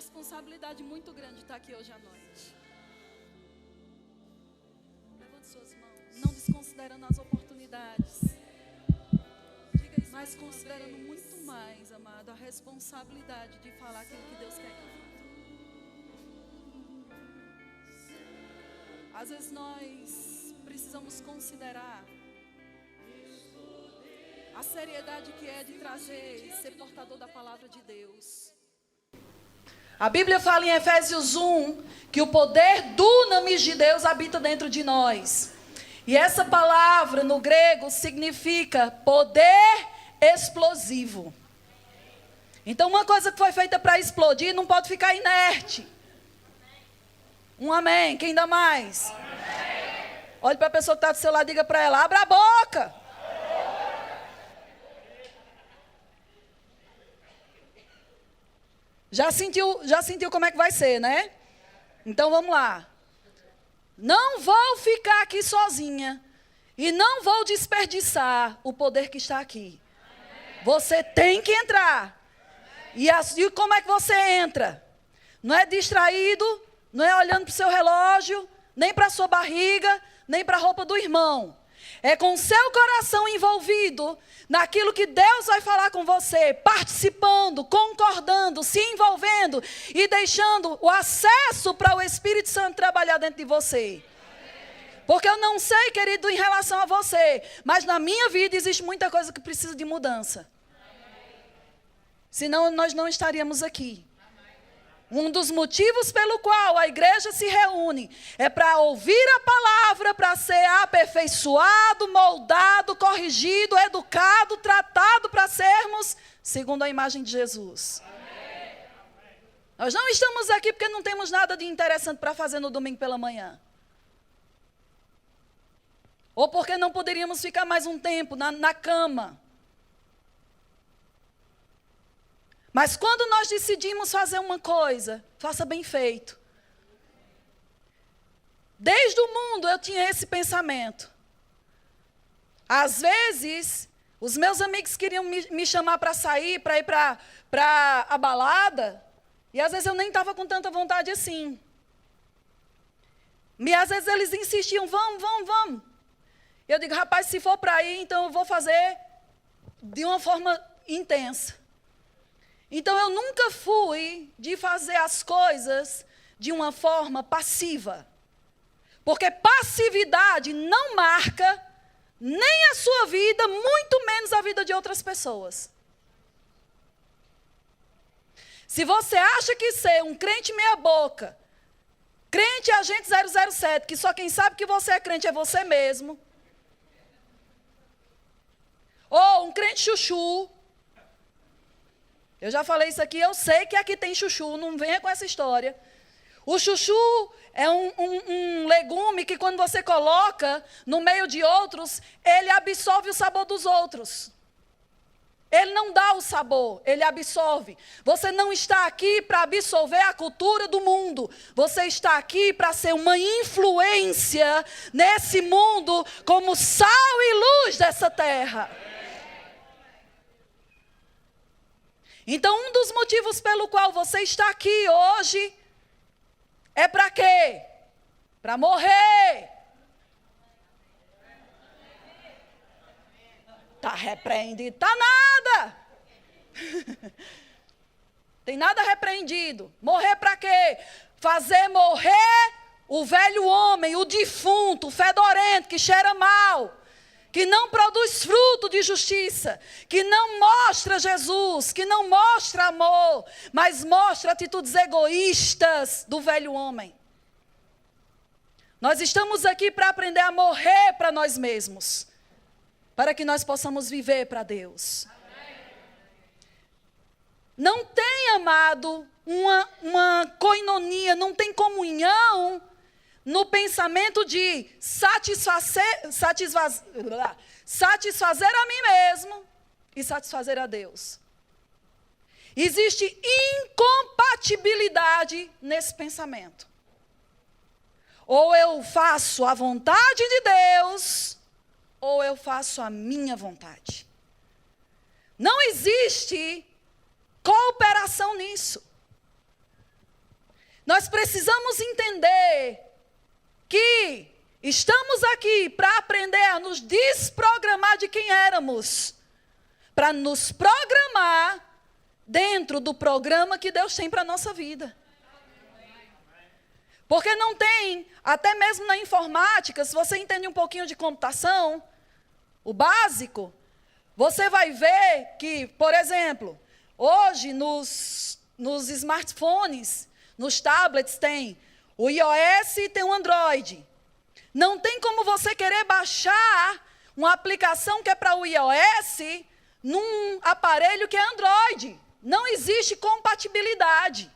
responsabilidade muito grande estar aqui hoje à noite. Levante suas mãos. Não desconsiderando as oportunidades. Mas considerando muito mais, amado, a responsabilidade de falar aquilo que Deus quer que eu fale. Às vezes nós precisamos considerar a seriedade que é de trazer e ser portador da palavra de Deus. A Bíblia fala em Efésios 1 que o poder dunamis de Deus habita dentro de nós. E essa palavra no grego significa poder explosivo. Então uma coisa que foi feita para explodir não pode ficar inerte. Um amém. Quem dá mais? Amém. Olhe para a pessoa que está do seu lado e diga para ela: abra a boca. Já sentiu como é que vai ser, né? Então vamos lá. Não vou ficar aqui sozinha. E não vou desperdiçar o poder que está aqui. Você tem que entrar. E como é que você entra? Não é distraído, não é olhando para o seu relógio, nem para a sua barriga, nem para a roupa do irmão. É com o seu coração envolvido naquilo que Deus vai falar com você, participando, concordando, se envolvendo e deixando o acesso para o Espírito Santo trabalhar dentro de você. Porque eu não sei, querido, em relação a você, mas na minha vida existe muita coisa que precisa de mudança. Senão nós não estaríamos aqui. Um dos motivos pelo qual a igreja se reúne é para ouvir a palavra, para ser aperfeiçoado, moldado, corrigido, educado, tratado para sermos segundo a imagem de Jesus. Amém. Nós não estamos aqui porque não temos nada de interessante para fazer no domingo pela manhã. Ou porque não poderíamos ficar mais um tempo na cama. Mas quando nós decidimos fazer uma coisa, faça bem feito. Desde o mundo eu tinha esse pensamento. Às vezes, os meus amigos queriam me chamar para sair, para ir para a balada, e às vezes eu nem estava com tanta vontade assim. E às vezes eles insistiam: vamos. Eu digo: rapaz, se for para ir, então eu vou fazer de uma forma intensa. Então eu nunca fui de fazer as coisas de uma forma passiva. Porque passividade não marca nem a sua vida, muito menos a vida de outras pessoas. Se você acha que ser um crente meia boca, crente agente 007, que só quem sabe que você é crente é você mesmo, ou um crente chuchu, eu já falei isso aqui, eu sei que aqui tem chuchu, não venha com essa história. O chuchu é um legume que quando você coloca no meio de outros, ele absorve o sabor dos outros. Ele não dá o sabor, ele absorve. Você não está aqui para absorver a cultura do mundo. Você está aqui para ser uma influência nesse mundo como sal e luz dessa terra. Então, um dos motivos pelo qual você está aqui hoje é para quê? Para morrer. Está repreendido? Está nada. Tem nada repreendido. Morrer para quê? Fazer morrer o velho homem, o defunto, o fedorento, que cheira mal, que não produz fruto de justiça, que não mostra Jesus, que não mostra amor, mas mostra atitudes egoístas do velho homem. Nós estamos aqui para aprender a morrer para nós mesmos, para que nós possamos viver para Deus. Não tem, amado, uma koinonia, não tem comunhão no pensamento de satisfazer a mim mesmo e satisfazer a Deus. Existe incompatibilidade nesse pensamento. Ou eu faço a vontade de Deus, ou eu faço a minha vontade. Não existe cooperação nisso. Nós precisamos entender que estamos aqui para aprender a nos desprogramar de quem éramos, para nos programar dentro do programa que Deus tem para a nossa vida. Porque não tem, até mesmo na informática, se você entende um pouquinho de computação, o básico, você vai ver que, por exemplo, hoje nos smartphones, nos tablets tem o iOS e tem o Android. Não tem como você querer baixar uma aplicação que é para o iOS num aparelho que é Android. Não existe compatibilidade.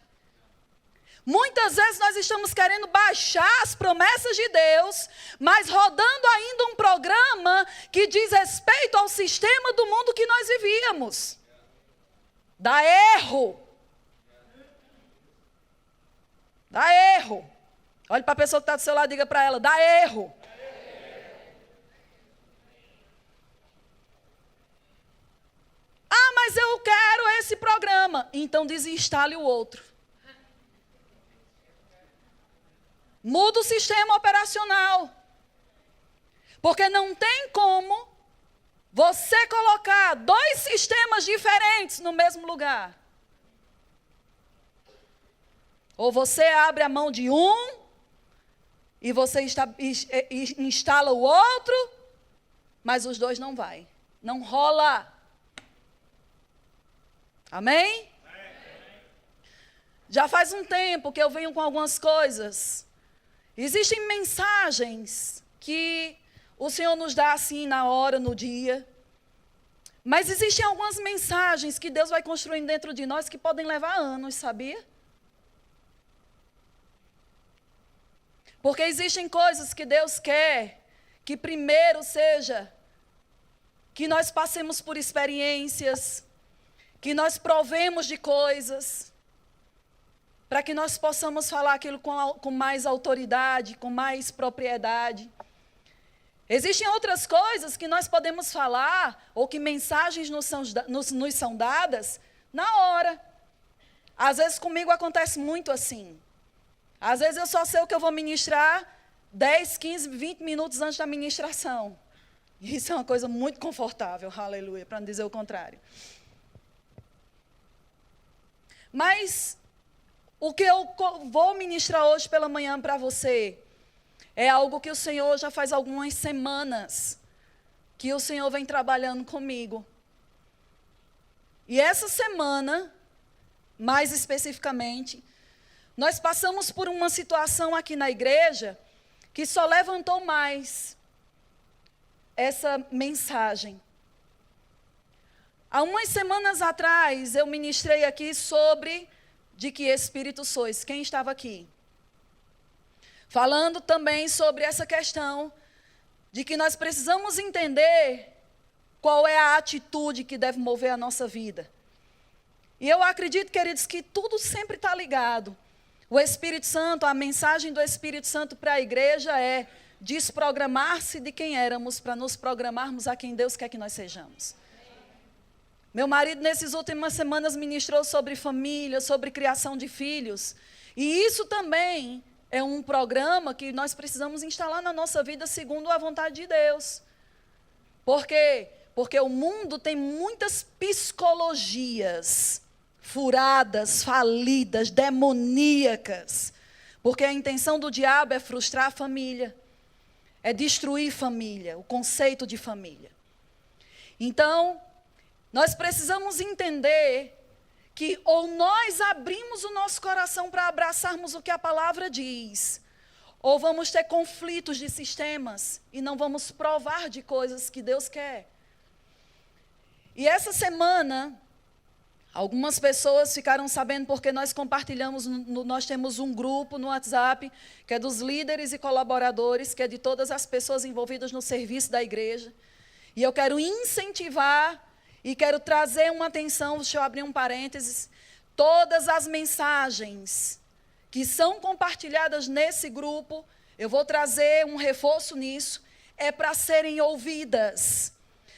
Muitas vezes nós estamos querendo baixar as promessas de Deus, mas rodando ainda um programa que diz respeito ao sistema do mundo que nós vivíamos. Dá erro. Dá erro. Olhe para a pessoa que está do seu lado e diga para ela, dá erro. Ah, mas eu quero esse programa. Então desinstale o outro. Muda o sistema operacional. Porque não tem como você colocar 2 sistemas diferentes no mesmo lugar. Ou você abre a mão de um e você instala o outro, mas os 2 não vai. Não rola. Amém? Já faz um tempo que eu venho com algumas coisas. Existem mensagens que o Senhor nos dá assim na hora, no dia. Mas existem algumas mensagens que Deus vai construindo dentro de nós que podem levar anos, sabia? Porque existem coisas que Deus quer que primeiro seja que nós passemos por experiências, que nós provemos de coisas, para que nós possamos falar aquilo com mais autoridade, com mais propriedade. Existem outras coisas que nós podemos falar, ou que mensagens nos são dadas na hora. Às vezes comigo acontece muito assim. Às vezes eu só sei o que eu vou ministrar 10, 15, 20 minutos antes da ministração. Isso é uma coisa muito confortável, aleluia, para não dizer o contrário. Mas o que eu vou ministrar hoje pela manhã para você é algo que o Senhor já faz algumas semanas que o Senhor vem trabalhando comigo. E essa semana, mais especificamente, nós passamos por uma situação aqui na igreja que só levantou mais essa mensagem. Há umas semanas atrás, eu ministrei aqui sobre de que espírito sois. Quem estava aqui? Falando também sobre essa questão de que nós precisamos entender qual é a atitude que deve mover a nossa vida. E eu acredito, queridos, que tudo sempre está ligado. O Espírito Santo, a mensagem do Espírito Santo para a igreja é desprogramar-se de quem éramos para nos programarmos a quem Deus quer que nós sejamos. Meu marido, nessas últimas semanas, ministrou sobre família, sobre criação de filhos. E isso também é um programa que nós precisamos instalar na nossa vida segundo a vontade de Deus. Por quê? Porque o mundo tem muitas psicologias furadas, falidas, demoníacas. Porque a intenção do diabo é frustrar a família, é destruir família, o conceito de família. Então, nós precisamos entender que ou nós abrimos o nosso coração para abraçarmos o que a palavra diz, ou vamos ter conflitos de sistemas e não vamos provar de coisas que Deus quer. E essa semana, algumas pessoas ficaram sabendo porque nós compartilhamos, nós temos um grupo no WhatsApp, que é dos líderes e colaboradores, que é de todas as pessoas envolvidas no serviço da igreja. E eu quero incentivar e quero trazer uma atenção, deixa eu abrir um parênteses, todas as mensagens que são compartilhadas nesse grupo, eu vou trazer um reforço nisso, é para serem ouvidas.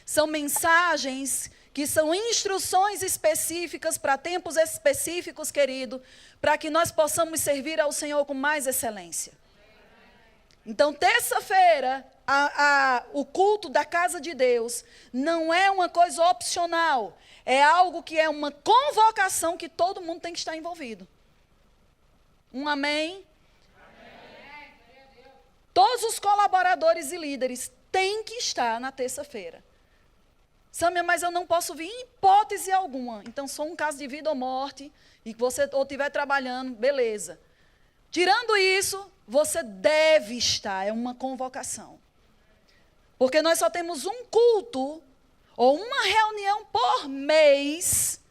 São mensagens que são instruções específicas para tempos específicos, querido, para que nós possamos servir ao Senhor com mais excelência. Então, terça-feira, o culto da casa de Deus não é uma coisa opcional, é algo que é uma convocação que todo mundo tem que estar envolvido. Um amém? Amém. Todos os colaboradores e líderes têm que estar na terça-feira. Sâmia, mas eu não posso vir em hipótese alguma. Então, sou um caso de vida ou morte, e que você ou estiver trabalhando, beleza. Tirando isso, você deve estar, é uma convocação. Porque nós só temos um culto, ou uma reunião por mês,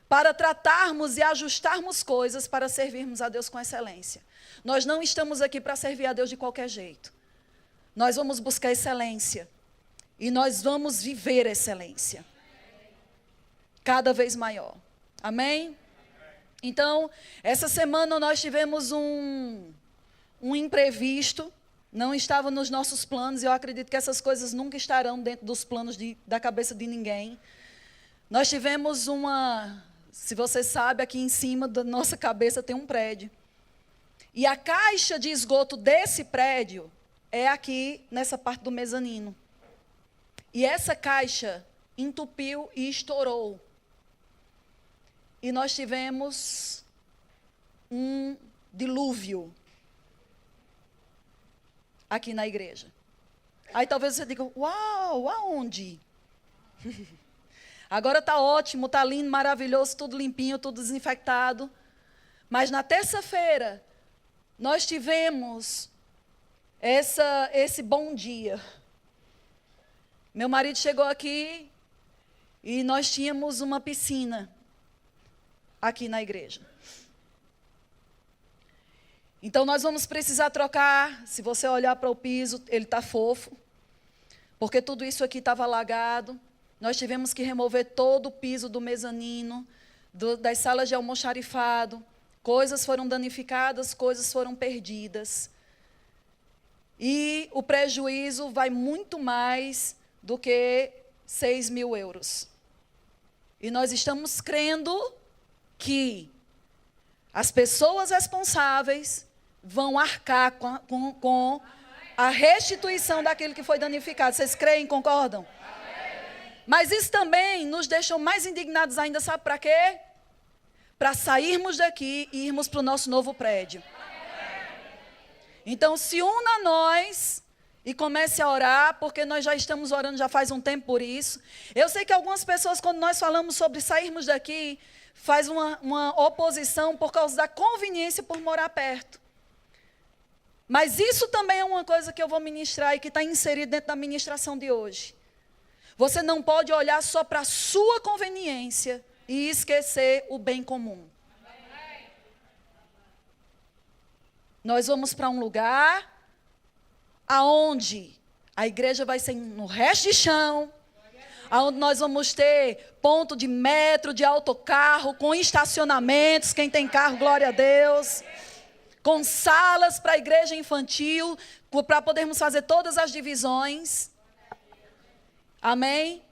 para tratarmos e ajustarmos coisas para servirmos a Deus com excelência. Nós não estamos aqui para servir a Deus de qualquer jeito. Nós vamos buscar excelência. E nós vamos viver excelência. Cada vez maior. Amém? Então, essa semana nós tivemos um imprevisto. Não estava nos nossos planos. E eu acredito que essas coisas nunca estarão dentro dos planos da cabeça de ninguém. Nós tivemos se você sabe, aqui em cima da nossa cabeça tem um prédio. E a caixa de esgoto desse prédio é aqui, nessa parte do mezanino. E essa caixa entupiu e estourou. E nós tivemos um dilúvio aqui na igreja. Aí talvez você diga, uau, aonde? Agora está ótimo, está lindo, maravilhoso, tudo limpinho, tudo desinfectado. Mas na terça-feira, nós tivemos esse bom dia. Meu marido chegou aqui e nós tínhamos uma piscina aqui na igreja. Então nós vamos precisar trocar. Se você olhar para o piso, ele está fofo, porque tudo isso aqui estava alagado. Nós tivemos que remover todo o piso do mezanino, das salas de almoxarifado. Coisas foram danificadas, coisas foram perdidas. E o prejuízo vai muito mais do que 6 mil euros. E nós estamos crendo que as pessoas responsáveis vão arcar com a restituição daquilo que foi danificado. Vocês creem, concordam? Mas isso também nos deixou mais indignados ainda, sabe para quê? Para sairmos daqui e irmos para o nosso novo prédio. Então, se una a nós e comece a orar, porque nós já estamos orando já faz um tempo por isso. Eu sei que algumas pessoas, quando nós falamos sobre sairmos daqui, faz uma oposição por causa da conveniência por morar perto. Mas isso também é uma coisa que eu vou ministrar e que está inserido dentro da ministração de hoje. Você não pode olhar só para a sua conveniência e esquecer o bem comum. Nós vamos para um lugar aonde a igreja vai ser no resto de chão, aonde nós vamos ter ponto de metro, de autocarro, com estacionamentos, quem tem carro, glória a Deus, com salas para a igreja infantil, para podermos fazer todas as divisões. Amém?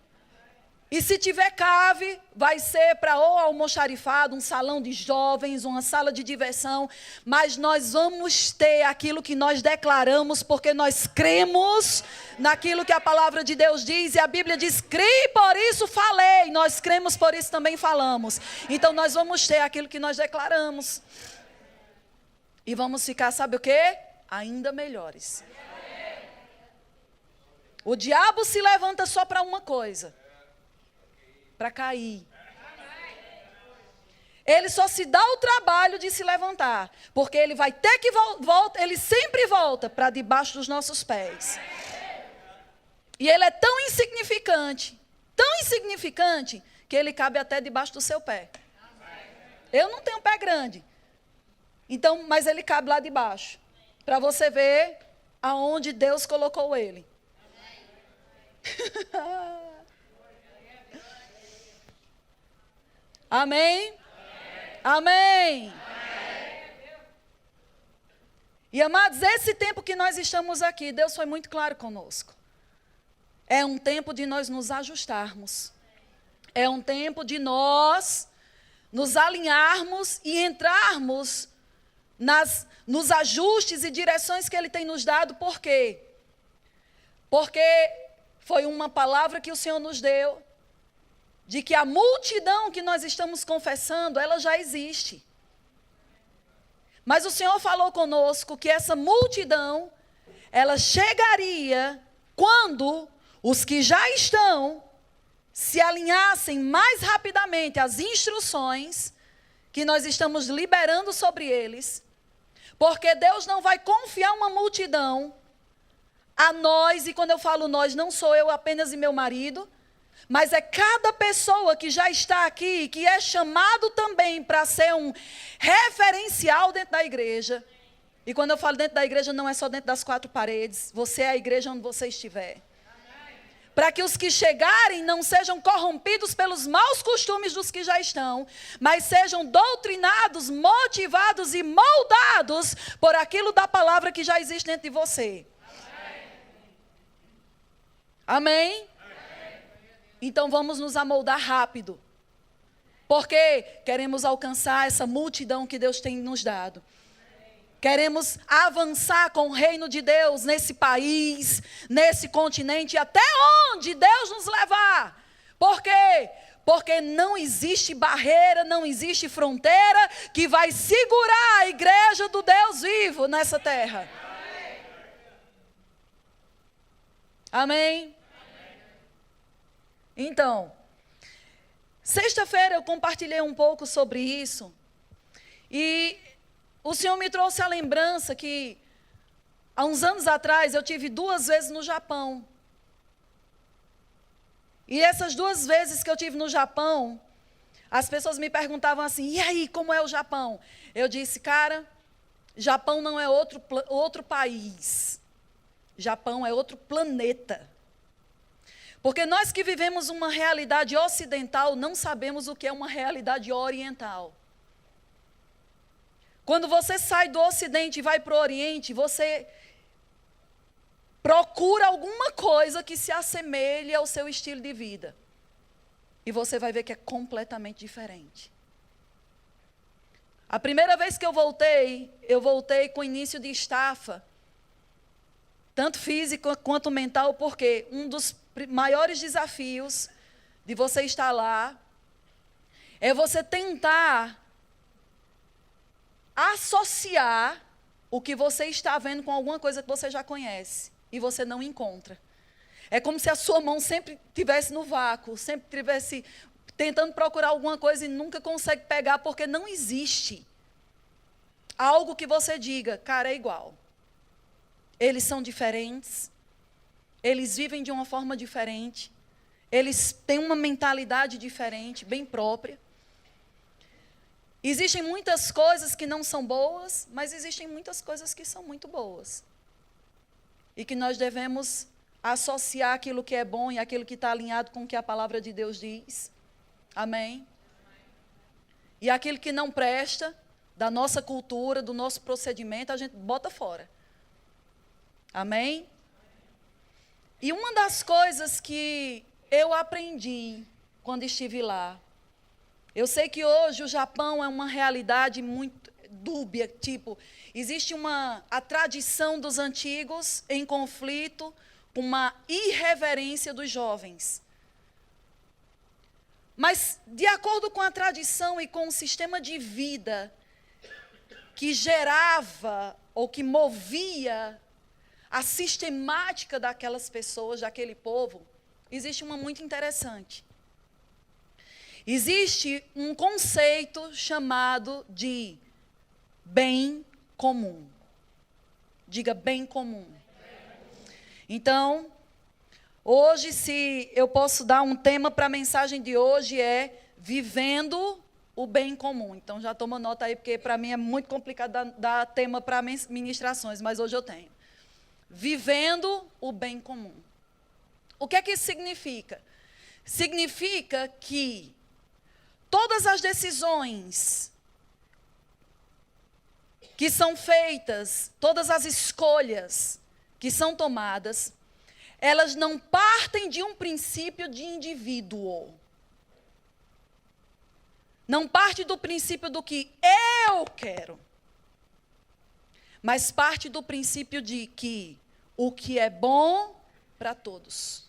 E se tiver cave, vai ser para ou almoxarifado, um salão de jovens, uma sala de diversão. Mas nós vamos ter aquilo que nós declaramos, porque nós cremos naquilo que a palavra de Deus diz. E a Bíblia diz, criei, por isso falei. Nós cremos, por isso também falamos. Então nós vamos ter aquilo que nós declaramos. E vamos ficar, sabe o quê? Ainda melhores. O diabo se levanta só para uma coisa. Para cair. Ele só se dá o trabalho de se levantar, porque ele vai ter que voltar, ele sempre volta para debaixo dos nossos pés. E ele é tão insignificante, que ele cabe até debaixo do seu pé. Eu não tenho pé grande. Então, mas ele cabe lá debaixo, para você ver aonde Deus colocou ele. Amém? Amém? E amados, esse tempo que nós estamos aqui, Deus foi muito claro conosco. É um tempo de nós nos ajustarmos. É um tempo de nós nos alinharmos e entrarmos nos ajustes e direções que Ele tem nos dado. Por quê? Porque foi uma palavra que o Senhor nos deu, de que a multidão que nós estamos confessando, ela já existe. Mas o Senhor falou conosco que essa multidão, ela chegaria quando os que já estão se alinhassem mais rapidamente às instruções que nós estamos liberando sobre eles. Porque Deus não vai confiar uma multidão a nós, e quando eu falo nós, não sou eu apenas e meu marido, mas é cada pessoa que já está aqui, que é chamado também para ser um referencial dentro da igreja. E quando eu falo dentro da igreja, não é só dentro das 4 paredes, você é a igreja onde você estiver. Para que os que chegarem não sejam corrompidos pelos maus costumes dos que já estão, mas sejam doutrinados, motivados e moldados por aquilo da palavra que já existe dentro de você. Amém? Então vamos nos amoldar rápido, porque queremos alcançar essa multidão que Deus tem nos dado. Queremos avançar com o reino de Deus nesse país, nesse continente, até onde Deus nos levar. Por quê? Porque não existe barreira, não existe fronteira que vai segurar a igreja do Deus vivo nessa terra. Amém? Então, sexta-feira eu compartilhei um pouco sobre isso, e o Senhor me trouxe a lembrança que, há uns anos atrás, eu tive 2 vezes no Japão. E essas 2 vezes que eu tive no Japão, as pessoas me perguntavam assim, e aí, como é o Japão? Eu disse, cara, Japão não é outro país. Japão é outro planeta. Porque nós que vivemos uma realidade ocidental, não sabemos o que é uma realidade oriental. Quando você sai do Ocidente e vai para o Oriente, você procura alguma coisa que se assemelhe ao seu estilo de vida. E você vai ver que é completamente diferente. A primeira vez que eu voltei com início de estafa, tanto físico quanto mental, porque um dos maiores desafios de você estar lá é você tentar associar o que você está vendo com alguma coisa que você já conhece e você não encontra. É como se a sua mão sempre estivesse no vácuo, sempre estivesse tentando procurar alguma coisa e nunca consegue pegar, porque não existe algo que você diga, cara, é igual. Eles são diferentes, eles vivem de uma forma diferente, eles têm uma mentalidade diferente, bem própria. Existem muitas coisas que não são boas, mas existem muitas coisas que são muito boas. E que nós devemos associar aquilo que é bom e aquilo que está alinhado com o que a palavra de Deus diz. Amém? E aquilo que não presta, da nossa cultura, do nosso procedimento, a gente bota fora. Amém? E uma das coisas que eu aprendi quando estive lá, eu sei que hoje o Japão é uma realidade muito dúbia, tipo, existe a tradição dos antigos em conflito com uma irreverência dos jovens. Mas, de acordo com a tradição e com o sistema de vida que gerava ou que movia a sistemática daquelas pessoas, daquele povo, existe uma muito interessante. Existe um conceito chamado de bem comum. Diga bem comum. Então, hoje, se eu posso dar um tema para a mensagem de hoje, é vivendo o bem comum. Então, já toma nota aí, porque para mim é muito complicado dar tema para ministrações, mas hoje eu tenho. Vivendo o bem comum. O que é que isso significa? Significa que todas as decisões que são feitas, todas as escolhas que são tomadas, elas não partem de um princípio de indivíduo. não parte do princípio do que eu quero, mas parte do princípio de que o que é bom para todos.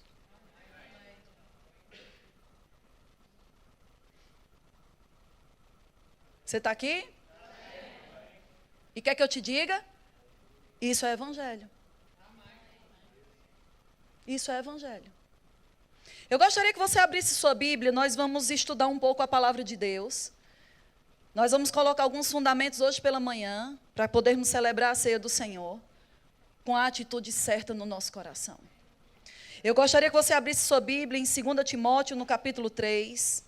Você está aqui? E quer que eu te diga? Isso é evangelho. Isso é evangelho. Eu gostaria que você abrisse sua Bíblia, nós vamos estudar um pouco a palavra de Deus. Nós vamos colocar alguns fundamentos hoje pela manhã, para podermos celebrar a ceia do Senhor, com a atitude certa no nosso coração. Eu gostaria que você abrisse sua Bíblia em 2 Timóteo, no capítulo 3.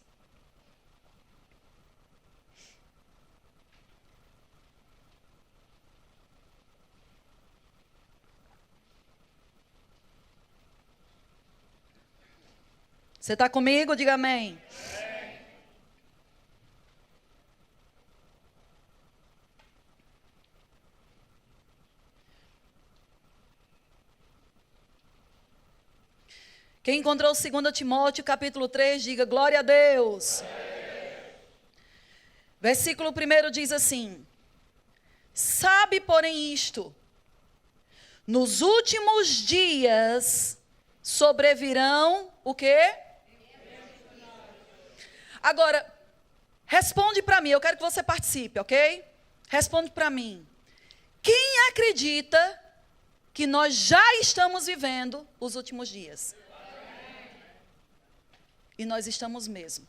Você está comigo? Diga amém. Quem encontrou 2 Timóteo, capítulo 3, diga glória a Deus. Versículo 1 diz assim: sabe, porém, isto, nos últimos dias sobrevirão o quê? Agora, responde para mim, eu quero que você participe, ok? Responde para mim. Quem acredita que nós já estamos vivendo os últimos dias? E nós estamos mesmo.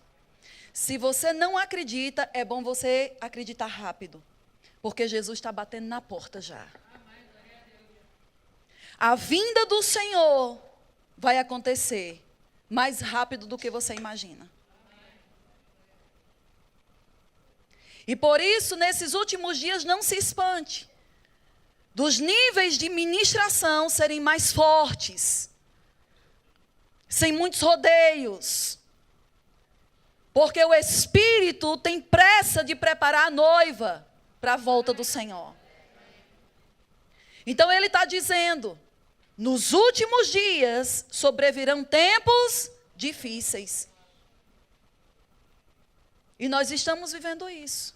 Se você não acredita, é bom você acreditar rápido, porque Jesus está batendo na porta já. A vinda do Senhor vai acontecer mais rápido do que você imagina. E por isso, nesses últimos dias, não se espante dos níveis de ministração serem mais fortes, sem muitos rodeios, porque o Espírito tem pressa de preparar a noiva para a volta do Senhor. Então ele está dizendo, nos últimos dias sobrevirão tempos difíceis. E nós estamos vivendo isso.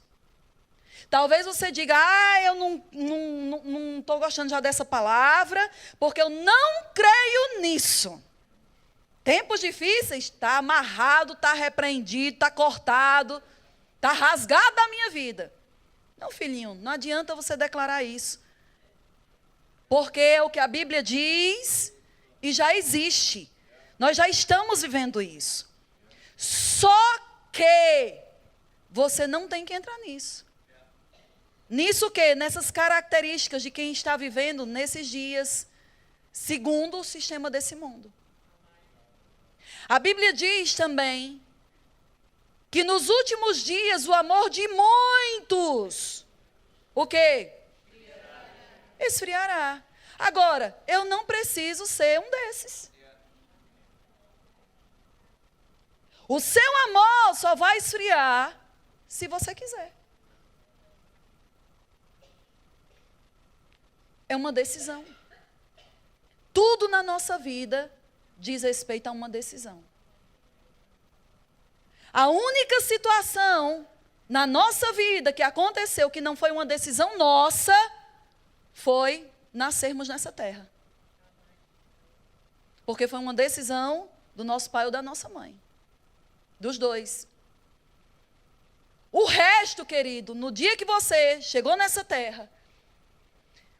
Talvez você diga, eu não estou gostando já dessa palavra, porque eu não creio nisso. Tempos difíceis, está amarrado, está repreendido, está cortado, está rasgado da minha vida. Não, filhinho, não adianta você declarar isso. Porque é o que a Bíblia diz e já existe. Nós já estamos vivendo isso. Só que você não tem que entrar nisso. Nisso o quê? Nessas características de quem está vivendo nesses dias, segundo o sistema desse mundo. A Bíblia diz também que nos últimos dias o amor de muitos, o quê? Esfriará. Agora, eu não preciso ser um desses. O seu amor só vai esfriar se você quiser. É uma decisão. Tudo na nossa vida diz respeito a uma decisão. A única situação na nossa vida que aconteceu que não foi uma decisão nossa foi nascermos nessa terra. Porque foi uma decisão do nosso pai ou da nossa mãe. Dos dois. O resto, querido, no dia que você chegou nessa terra,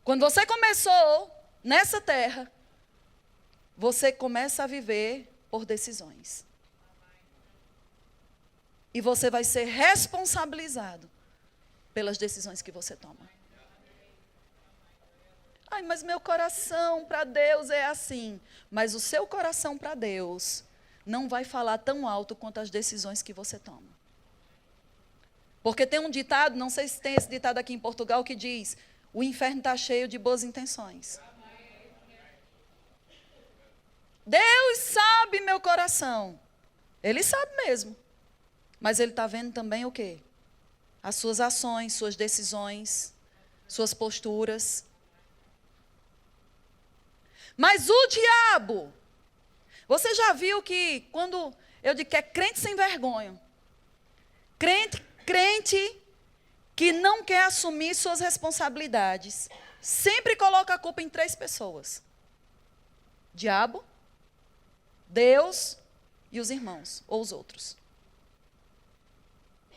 quando você começou nessa terra, você começa a viver por decisões. E você vai ser responsabilizado pelas decisões que você toma. Ai, mas meu coração para Deus é assim. Mas o seu coração para Deus não vai falar tão alto quanto as decisões que você toma. Porque tem um ditado, não sei se tem esse ditado aqui em Portugal, que diz: o inferno está cheio de boas intenções. Deus sabe meu coração. Ele sabe mesmo. Mas Ele está vendo também o quê? As suas ações, suas decisões, suas posturas. Mas o diabo, você já viu que quando eu digo que é crente sem vergonha, Crente que não quer assumir suas responsabilidades, sempre coloca a culpa em 3 pessoas: diabo, Deus e os irmãos, ou os outros.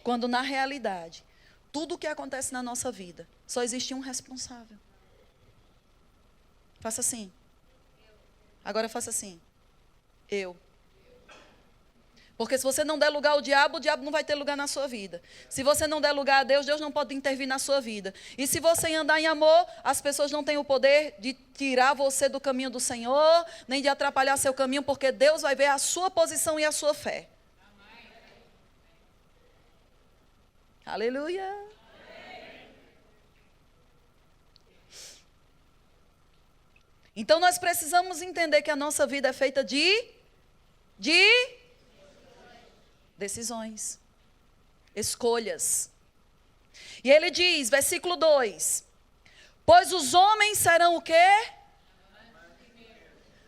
Quando, na realidade, tudo o que acontece na nossa vida, só existe um responsável. Faça assim. Agora faça assim. Eu. Porque se você não der lugar ao diabo, o diabo não vai ter lugar na sua vida. Se você não der lugar a Deus, Deus não pode intervir na sua vida. E se você andar em amor, as pessoas não têm o poder de tirar você do caminho do Senhor, nem de atrapalhar seu caminho, porque Deus vai ver a sua posição e a sua fé. Aleluia. Então nós precisamos entender que a nossa vida é feita de decisões, escolhas. E ele diz, versículo 2: pois os homens serão o quê?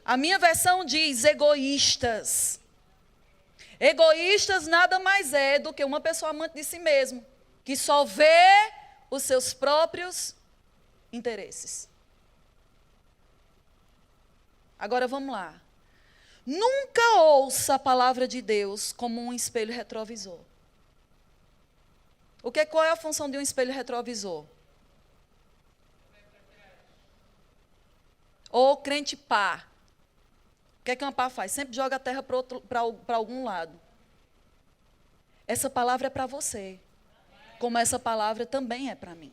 A minha versão diz egoístas. Egoístas nada mais é do que uma pessoa amante de si mesmo, que só vê os seus próprios interesses. Agora vamos lá. Nunca ouça a palavra de Deus como um espelho retrovisor. Qual é a função de um espelho retrovisor? Ou crente pá. O que é que uma pá faz? Sempre joga a terra para algum lado. Essa palavra é para você, como essa palavra também é para mim.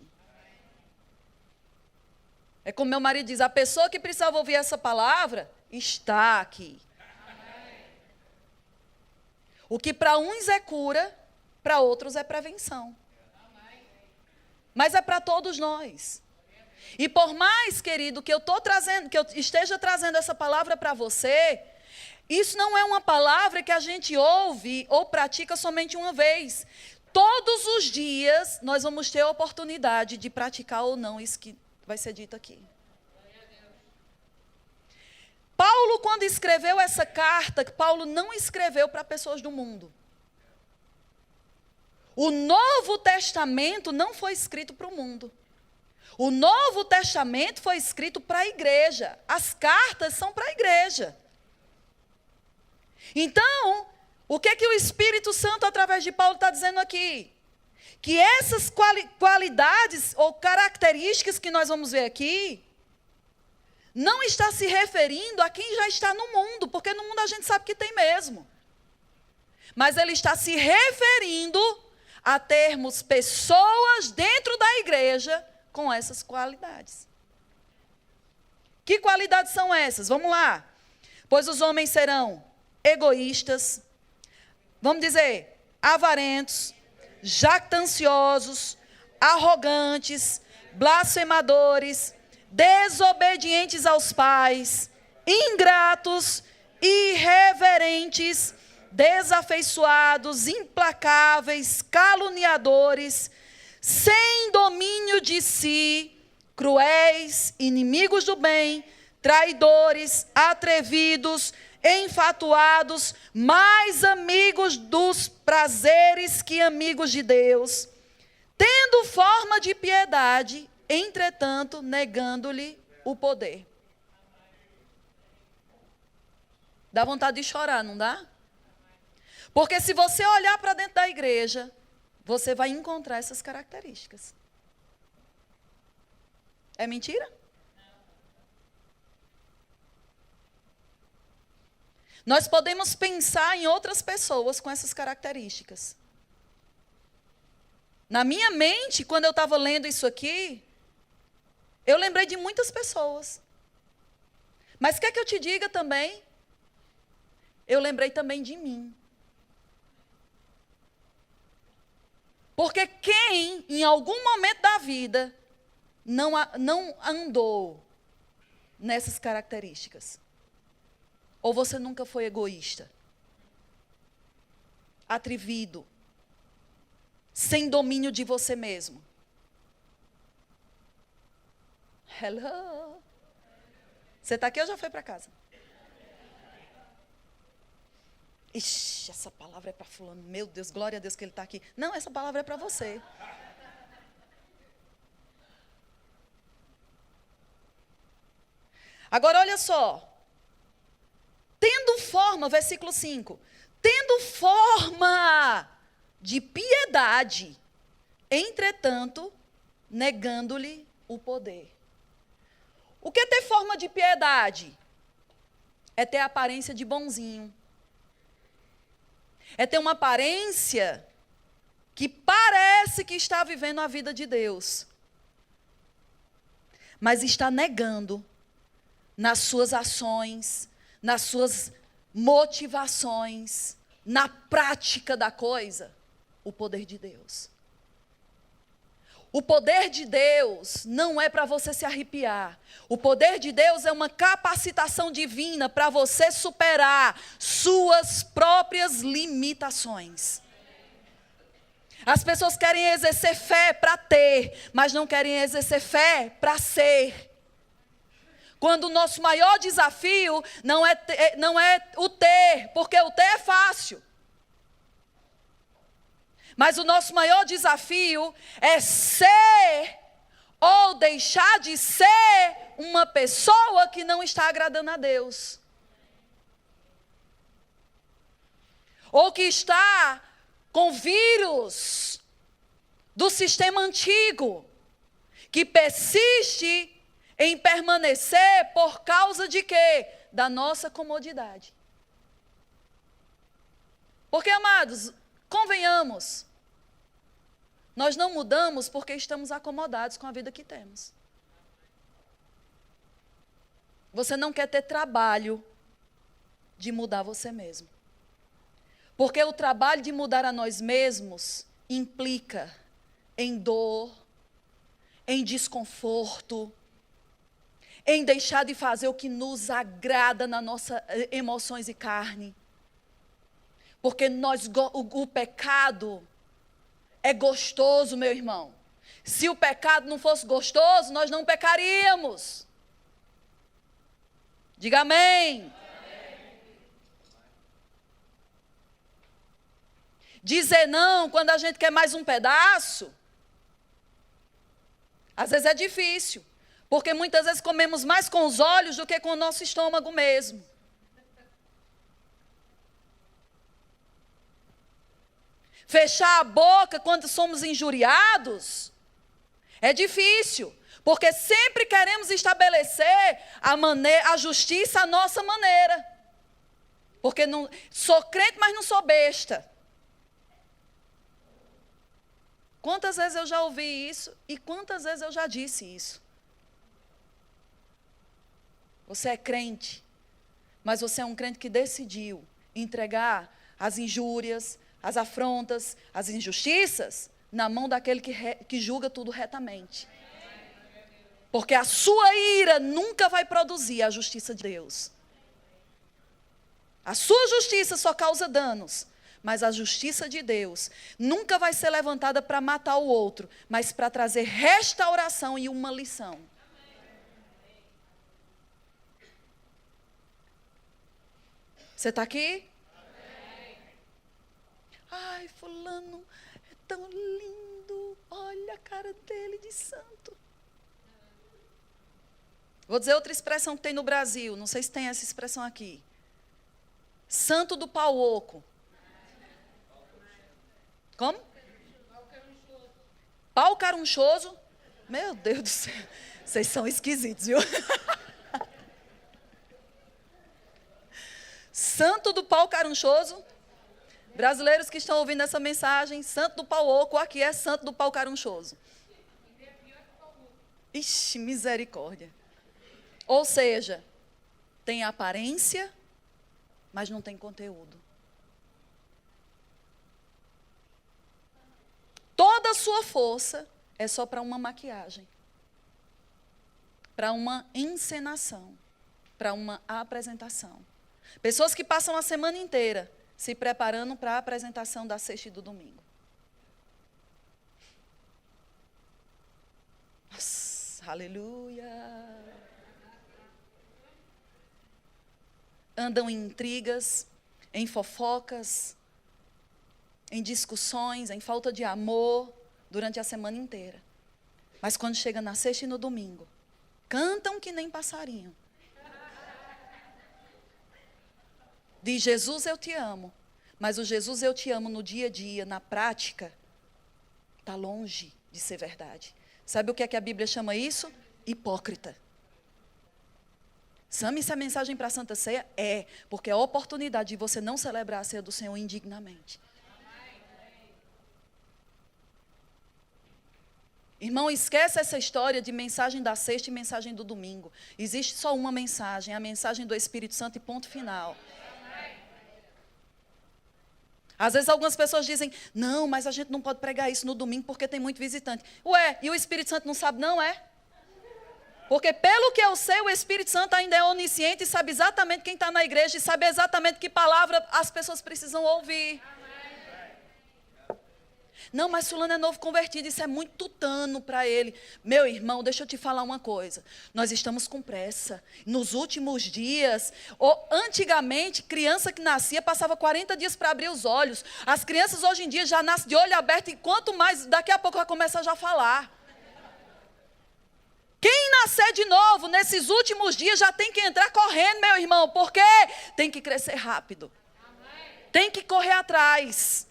É como meu marido diz, a pessoa que precisava ouvir essa palavra está aqui. O que para uns é cura, para outros é prevenção. Mas é para todos nós. E por mais, querido, que eu esteja trazendo essa palavra para você, isso não é uma palavra que a gente ouve ou pratica somente uma vez. Todos os dias nós vamos ter a oportunidade de praticar ou não isso que vai ser dito aqui. Paulo, quando escreveu essa carta, Paulo não escreveu para pessoas do mundo. O Novo Testamento não foi escrito para o mundo. O Novo Testamento foi escrito para a igreja. As cartas são para a igreja. Então, o que o Espírito Santo, através de Paulo, está dizendo aqui? Que essas qualidades ou características que nós vamos ver aqui, não está se referindo a quem já está no mundo, porque no mundo a gente sabe que tem mesmo. Mas ele está se referindo a termos pessoas dentro da igreja com essas qualidades. Que qualidades são essas? Vamos lá. Pois os homens serão egoístas, vamos dizer, avarentos, jactanciosos, arrogantes, blasfemadores, desobedientes aos pais, ingratos, irreverentes, desafeiçoados, implacáveis, caluniadores, sem domínio de si, cruéis, inimigos do bem, traidores, atrevidos, enfatuados, mais amigos dos prazeres que amigos de Deus, tendo forma de piedade, entretanto, negando-lhe o poder. Dá vontade de chorar, não dá? Porque se você olhar para dentro da igreja, você vai encontrar essas características. É mentira? Nós podemos pensar em outras pessoas com essas características. Na minha mente, quando eu estava lendo isso aqui, eu lembrei de muitas pessoas. Mas quer que eu te diga também? Eu lembrei também de mim. Porque quem, em algum momento da vida, não andou nessas características? Ou você nunca foi egoísta? Atrevido? Sem domínio de você mesmo? Hello? Você está aqui ou já foi para casa? Ixi, essa palavra é para fulano. Meu Deus, glória a Deus que ele está aqui. Não, essa palavra é para você. Agora, olha só. Tendo forma, versículo 5. Tendo forma de piedade, entretanto, negando-lhe o poder. O que é ter forma de piedade? É ter aparência de bonzinho. É ter uma aparência que parece que está vivendo a vida de Deus, mas está negando nas suas ações, nas suas motivações, na prática da coisa, o poder de Deus. O poder de Deus não é para você se arrepiar. O poder de Deus é uma capacitação divina para você superar suas próprias limitações. As pessoas querem exercer fé para ter, mas não querem exercer fé para ser. Quando o nosso maior desafio não é o ter, porque o ter é fácil. Mas o nosso maior desafio é ser ou deixar de ser uma pessoa que não está agradando a Deus. Ou que está com vírus do sistema antigo, que persiste em permanecer por causa de quê? Da nossa comodidade. Porque, amados, convenhamos, nós não mudamos porque estamos acomodados com a vida que temos. Você não quer ter trabalho de mudar você mesmo. Porque o trabalho de mudar a nós mesmos implica em dor, em desconforto, em deixar de fazer o que nos agrada nas nossas emoções e carne. Porque o pecado é gostoso, meu irmão. Se o pecado não fosse gostoso, nós não pecaríamos. Diga amém. Dizer não quando a gente quer mais um pedaço, às vezes é difícil. Porque muitas vezes comemos mais com os olhos do que com o nosso estômago mesmo. Fechar a boca quando somos injuriados é difícil, porque sempre queremos estabelecer a justiça à nossa maneira. Porque não, sou crente, mas não sou besta. Quantas vezes eu já ouvi isso e quantas vezes eu já disse isso? Você é crente, mas você é um crente que decidiu entregar as injúrias, as afrontas, as injustiças na mão daquele que julga tudo retamente. Porque a sua ira nunca vai produzir a justiça de Deus. A sua justiça só causa danos, mas a justiça de Deus nunca vai ser levantada para matar o outro, mas para trazer restauração e uma lição. Você está aqui? Ai, fulano é tão lindo. Olha a cara dele de santo. Vou dizer outra expressão que tem no Brasil. Não sei se tem essa expressão aqui. Santo do pau oco. Como? Pau carunchoso. Meu Deus do céu. Vocês são esquisitos, viu? Santo do pau carunchoso. Brasileiros que estão ouvindo essa mensagem, santo do pau oco, aqui é santo do pau carunchoso. Ixi, misericórdia. Ou seja, tem aparência, mas não tem conteúdo. Toda a sua força é só para uma maquiagem, para uma encenação, para uma apresentação. Pessoas que passam a semana inteira se preparando para a apresentação da sexta e do domingo. Nossa, aleluia. Andam em intrigas, em fofocas, em discussões, em falta de amor durante a semana inteira. Mas quando chega na sexta e no domingo, cantam que nem passarinho. Diz: Jesus, eu te amo. Mas o Jesus, eu te amo no dia a dia, na prática, está longe de ser verdade. Sabe o que é que a Bíblia chama isso? Hipócrita. Sabe, isso é mensagem para a Santa Ceia? É, porque é a oportunidade de você não celebrar a ceia do Senhor indignamente. Irmão, esquece essa história de mensagem da sexta e mensagem do domingo. Existe só uma mensagem, a mensagem do Espírito Santo e ponto final. Às vezes algumas pessoas dizem: não, mas a gente não pode pregar isso no domingo porque tem muito visitante. Ué, e o Espírito Santo não sabe? Não é? Porque pelo que eu sei, o Espírito Santo ainda é onisciente e sabe exatamente quem está na igreja e sabe exatamente que palavra as pessoas precisam ouvir. Não, mas fulano é novo convertido, isso é muito tutano para ele. Meu irmão, deixa eu te falar uma coisa. Nós estamos com pressa. Nos últimos dias, antigamente, criança que nascia passava 40 dias para abrir os olhos. As crianças hoje em dia já nascem de olho aberto e quanto mais, daqui a pouco vai começar já a falar. Quem nascer de novo nesses últimos dias já tem que entrar correndo, meu irmão, porque tem que crescer rápido. Tem que correr atrás.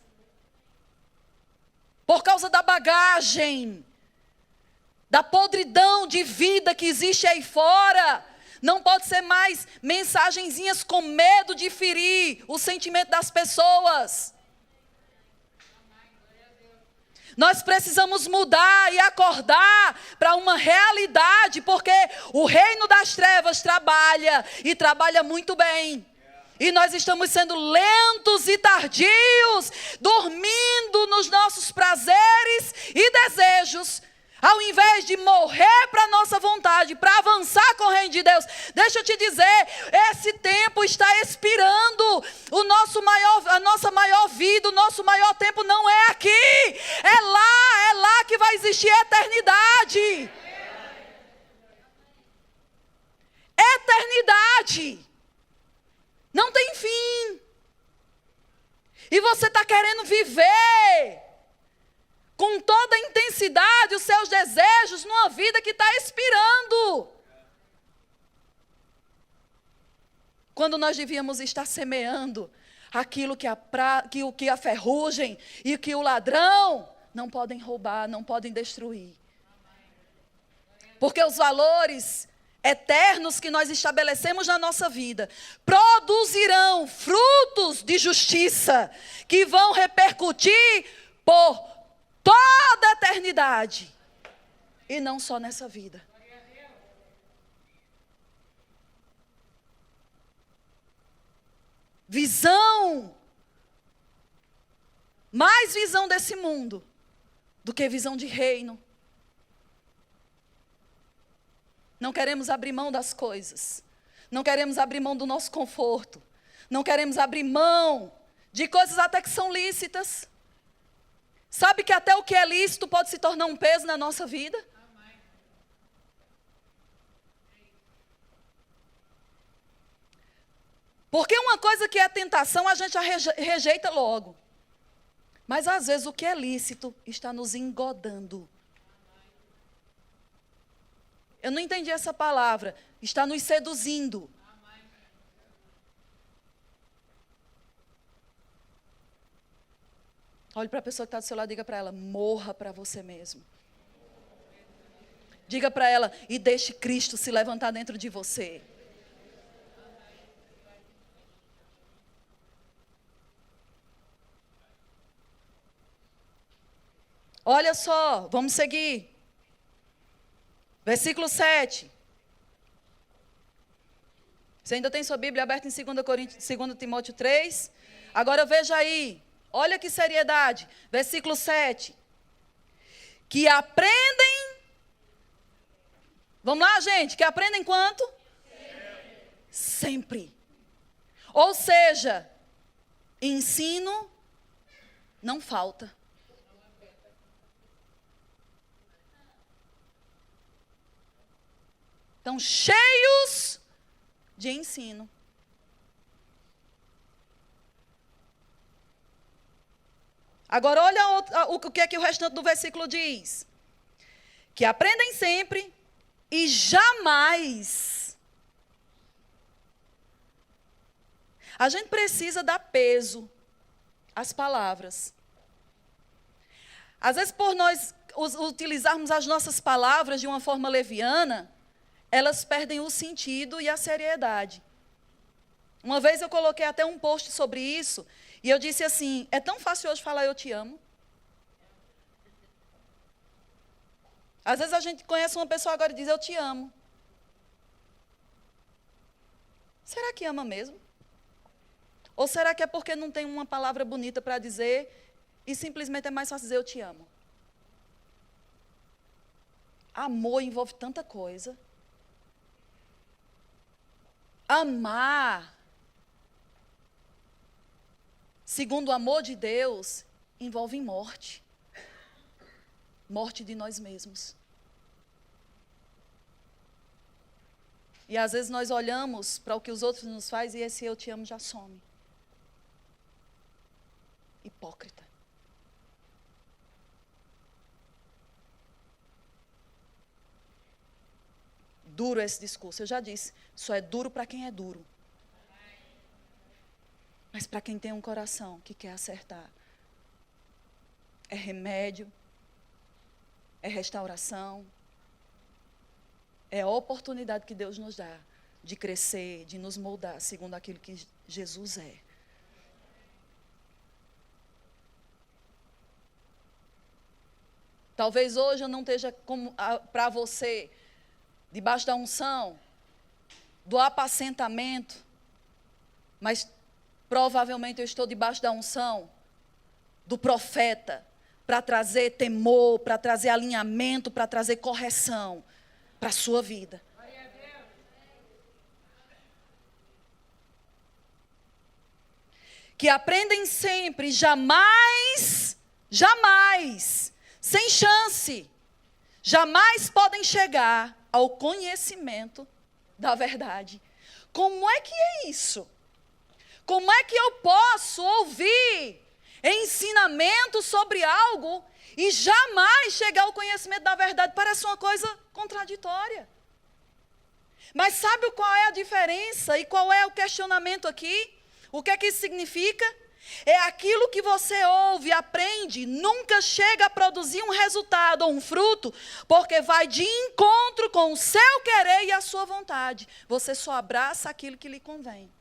Por causa da bagagem, da podridão de vida que existe aí fora. Não pode ser mais mensagenzinhas com medo de ferir o sentimento das pessoas. Nós precisamos mudar e acordar para uma realidade, porque o reino das trevas trabalha e trabalha muito bem. E nós estamos sendo lentos e tardios, dormindo nos nossos prazeres e desejos, ao invés de morrer para a nossa vontade, para avançar com o reino de Deus. Deixa eu te dizer, esse tempo está expirando. A nossa maior vida, o nosso maior tempo não é aqui. É lá que vai existir a eternidade. Eternidade. Não tem fim. E você está querendo viver com toda a intensidade os seus desejos numa vida que está expirando. Quando nós devíamos estar semeando aquilo que a ferrugem e que o ladrão não podem roubar, não podem destruir. Porque os valores eternos que nós estabelecemos na nossa vida produzirão frutos de justiça que vão repercutir por toda a eternidade e não só nessa vida. Visão, mais visão desse mundo do que visão de reino. Não queremos abrir mão das coisas. Não queremos abrir mão do nosso conforto. Não queremos abrir mão de coisas até que são lícitas. Sabe que até o que é lícito pode se tornar um peso na nossa vida? Porque uma coisa que é tentação a gente já rejeita logo. Mas às vezes o que é lícito está nos engodando. Eu não entendi essa palavra. Está nos seduzindo. Olhe para a pessoa que está do seu lado e diga para ela: morra para você mesmo. Diga para ela: e deixe Cristo se levantar dentro de você. Olha só, vamos seguir. Versículo 7. Você ainda tem sua Bíblia aberta em 2 Timóteo 3? Agora veja aí. Olha que seriedade. Versículo 7. Que aprendem. Vamos lá, gente. Que aprendem quanto? Sempre. Ou seja, ensino não falta. Estão cheios de ensino. Agora, olha o que é que o restante do versículo diz. Que aprendem sempre e jamais. A gente precisa dar peso às palavras. Às vezes, por nós utilizarmos as nossas palavras de uma forma leviana, elas perdem o sentido e a seriedade. Uma vez eu coloquei até um post sobre isso, e eu disse assim, é tão fácil hoje falar eu te amo. Às vezes a gente conhece uma pessoa agora e diz eu te amo. Será que ama mesmo? Ou será que é porque não tem uma palavra bonita para dizer e simplesmente é mais fácil dizer eu te amo? Amor envolve tanta coisa. Amar, segundo o amor de Deus, envolve morte. Morte de nós mesmos. E às vezes nós olhamos para o que os outros nos fazem e esse eu te amo já some. Hipócrita. Duro esse discurso, eu já disse, só é duro para quem é duro. Mas para quem tem um coração que quer acertar, é remédio, é restauração, é a oportunidade que Deus nos dá de crescer, de nos moldar segundo aquilo que Jesus é. Talvez hoje eu não esteja para você, debaixo da unção, do apacentamento, mas provavelmente eu estou debaixo da unção do profeta, para trazer temor, para trazer alinhamento, para trazer correção para a sua vida. Que aprendem sempre, jamais, sem chance, jamais podem chegar ao conhecimento da verdade. Como é que é isso? Como é que eu posso ouvir ensinamento sobre algo e jamais chegar ao conhecimento da verdade? Parece uma coisa contraditória. Mas sabe qual é a diferença e qual é o questionamento aqui? O que é que isso significa? É aquilo que você ouve, aprende, nunca chega a produzir um resultado ou um fruto, porque vai de encontro com o seu querer e a sua vontade. Você só abraça aquilo que lhe convém.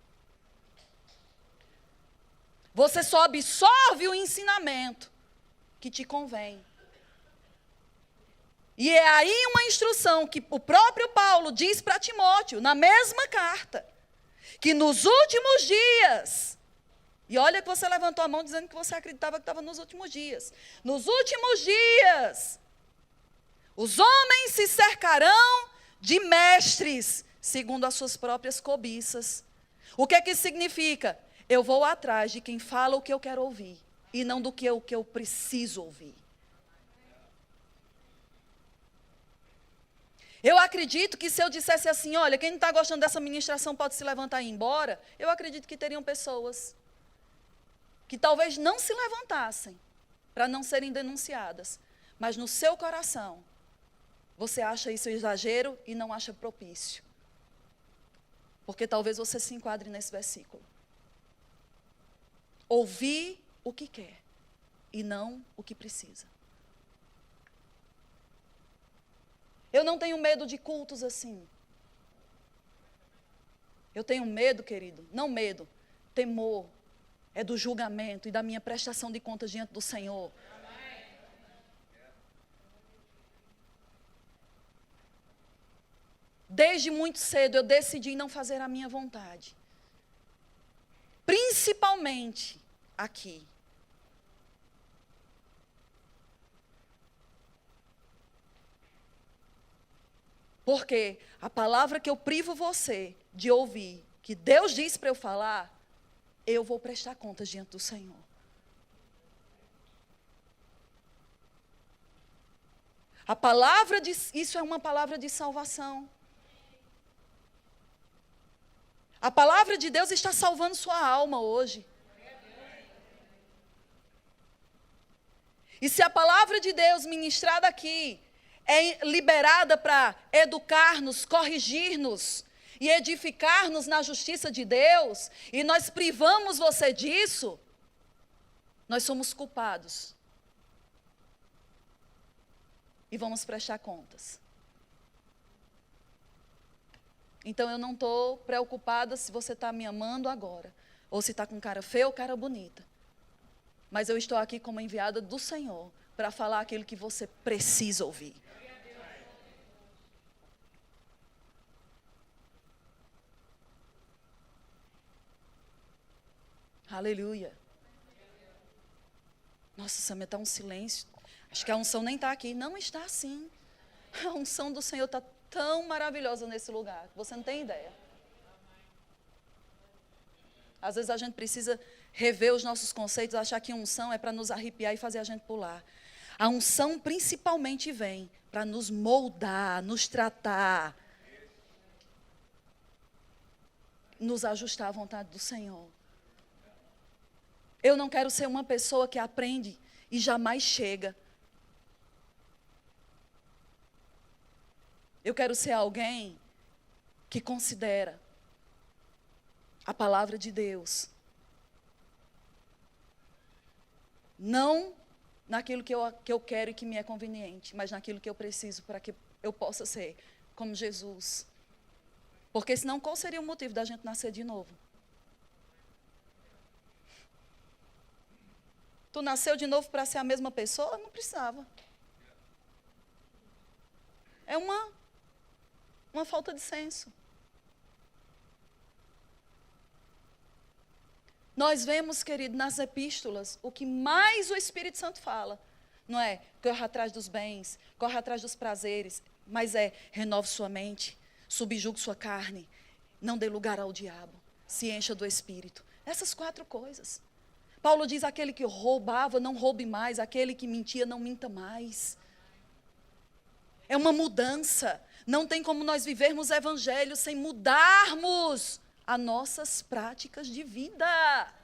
Você só absorve o ensinamento que te convém. E é aí uma instrução que o próprio Paulo diz para Timóteo, na mesma carta, que nos últimos dias, e olha que você levantou a mão dizendo que você acreditava que estava nos últimos dias. Nos últimos dias, os homens se cercarão de mestres, segundo as suas próprias cobiças. O que é que isso significa? Eu vou atrás de quem fala o que eu quero ouvir, e não do que eu preciso ouvir. Eu acredito que se eu dissesse assim, olha, quem não está gostando dessa ministração pode se levantar e ir embora, eu acredito que teriam pessoas que talvez não se levantassem para não serem denunciadas, mas no seu coração, você acha isso exagero e não acha propício. Porque talvez você se enquadre nesse versículo. Ouvir o que quer e não o que precisa. Eu não tenho medo de cultos assim. Eu tenho medo, querido, não medo, temor. É do julgamento e da minha prestação de contas diante do Senhor. Desde muito cedo eu decidi não fazer a minha vontade. Principalmente aqui. Porque a palavra que eu privo você de ouvir, que Deus disse para eu falar, eu vou prestar contas diante do Senhor. A palavra isso é uma palavra de salvação. A palavra de Deus está salvando sua alma hoje. E se a palavra de Deus ministrada aqui é liberada para educar-nos, corrigir-nos e edificar-nos na justiça de Deus, e nós privamos você disso, nós somos culpados. E vamos prestar contas. Então eu não estou preocupada se você está me amando agora, ou se está com cara feia ou cara bonita. Mas eu estou aqui como enviada do Senhor para falar aquilo que você precisa ouvir. Aleluia. Nossa, Samia, está um silêncio. Acho que a unção nem está aqui. Não está assim. A unção do Senhor está tão maravilhosa nesse lugar, que você não tem ideia. Às vezes a gente precisa rever os nossos conceitos, achar que unção é para nos arrepiar e fazer a gente pular. A unção principalmente vem para nos moldar, nos tratar, nos ajustar à vontade do Senhor. Eu não quero ser uma pessoa que aprende e jamais chega. Eu quero ser alguém que considera a palavra de Deus. Não naquilo que eu quero e que me é conveniente, mas naquilo que eu preciso para que eu possa ser como Jesus. Porque senão qual seria o motivo da gente nascer de novo? Tu nasceu de novo para ser a mesma pessoa? Não precisava. É uma falta de senso. Nós vemos, querido, nas epístolas, o que mais o Espírito Santo fala. Não é corra atrás dos bens, corra atrás dos prazeres, mas é renove sua mente, subjugue sua carne, não dê lugar ao diabo, se encha do Espírito. Essas 4 coisas. Paulo diz, aquele que roubava, não roube mais, aquele que mentia, não minta mais. É uma mudança. Não tem como nós vivermos o evangelho sem mudarmos as nossas práticas de vida.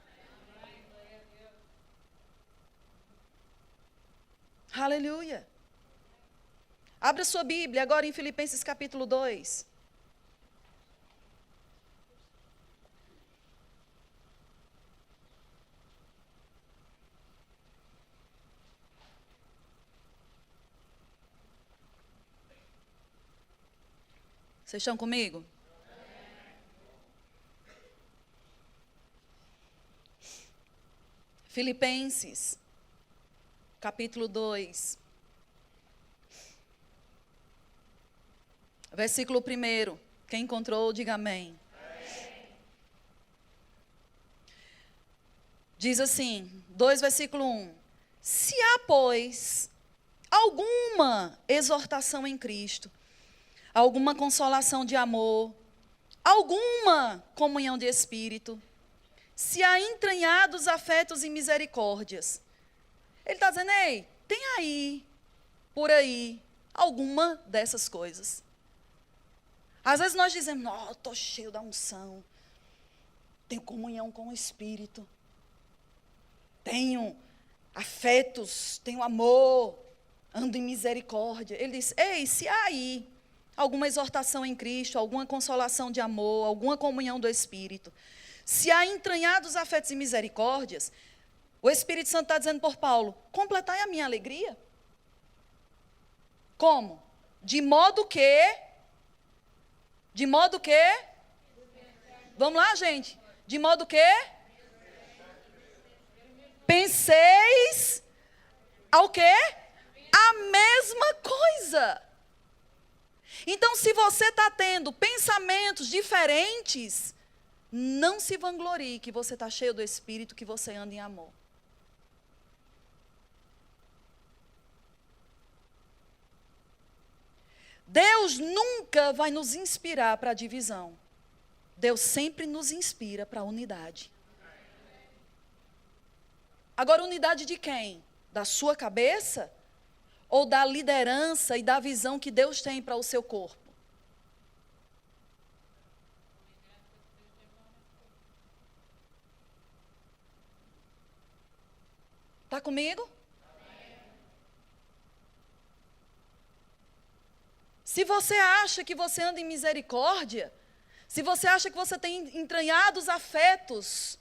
Aleluia. Abra sua Bíblia agora em Filipenses capítulo 2. Vocês estão comigo? Filipenses, capítulo 2. Versículo 1. Quem encontrou, diga amém. Diz assim, 2, versículo 1. Se há, pois, alguma exortação em Cristo, alguma consolação de amor, alguma comunhão de espírito, se há entranhados afetos e misericórdias. Ele está dizendo, ei, tem aí, por aí, alguma dessas coisas. Às vezes nós dizemos, não, estou cheio da unção, tenho comunhão com o Espírito, tenho afetos, tenho amor, ando em misericórdia. Ele diz, ei, se há aí alguma exortação em Cristo, alguma consolação de amor, alguma comunhão do Espírito, se há entranhados afetos e misericórdias, o Espírito Santo está dizendo por Paulo, completai a minha alegria. Como? De modo que, vamos lá, gente, de modo que, penseis ao quê? A mesma coisa. Então, se você está tendo pensamentos diferentes, não se vanglorie que você está cheio do Espírito, que você anda em amor. Deus nunca vai nos inspirar para a divisão. Deus sempre nos inspira para a unidade. Agora, unidade de quem? Da sua cabeça? Ou da liderança e da visão que Deus tem para o seu corpo? Está comigo? Se você acha que você anda em misericórdia, se você acha que você tem entranhados afetos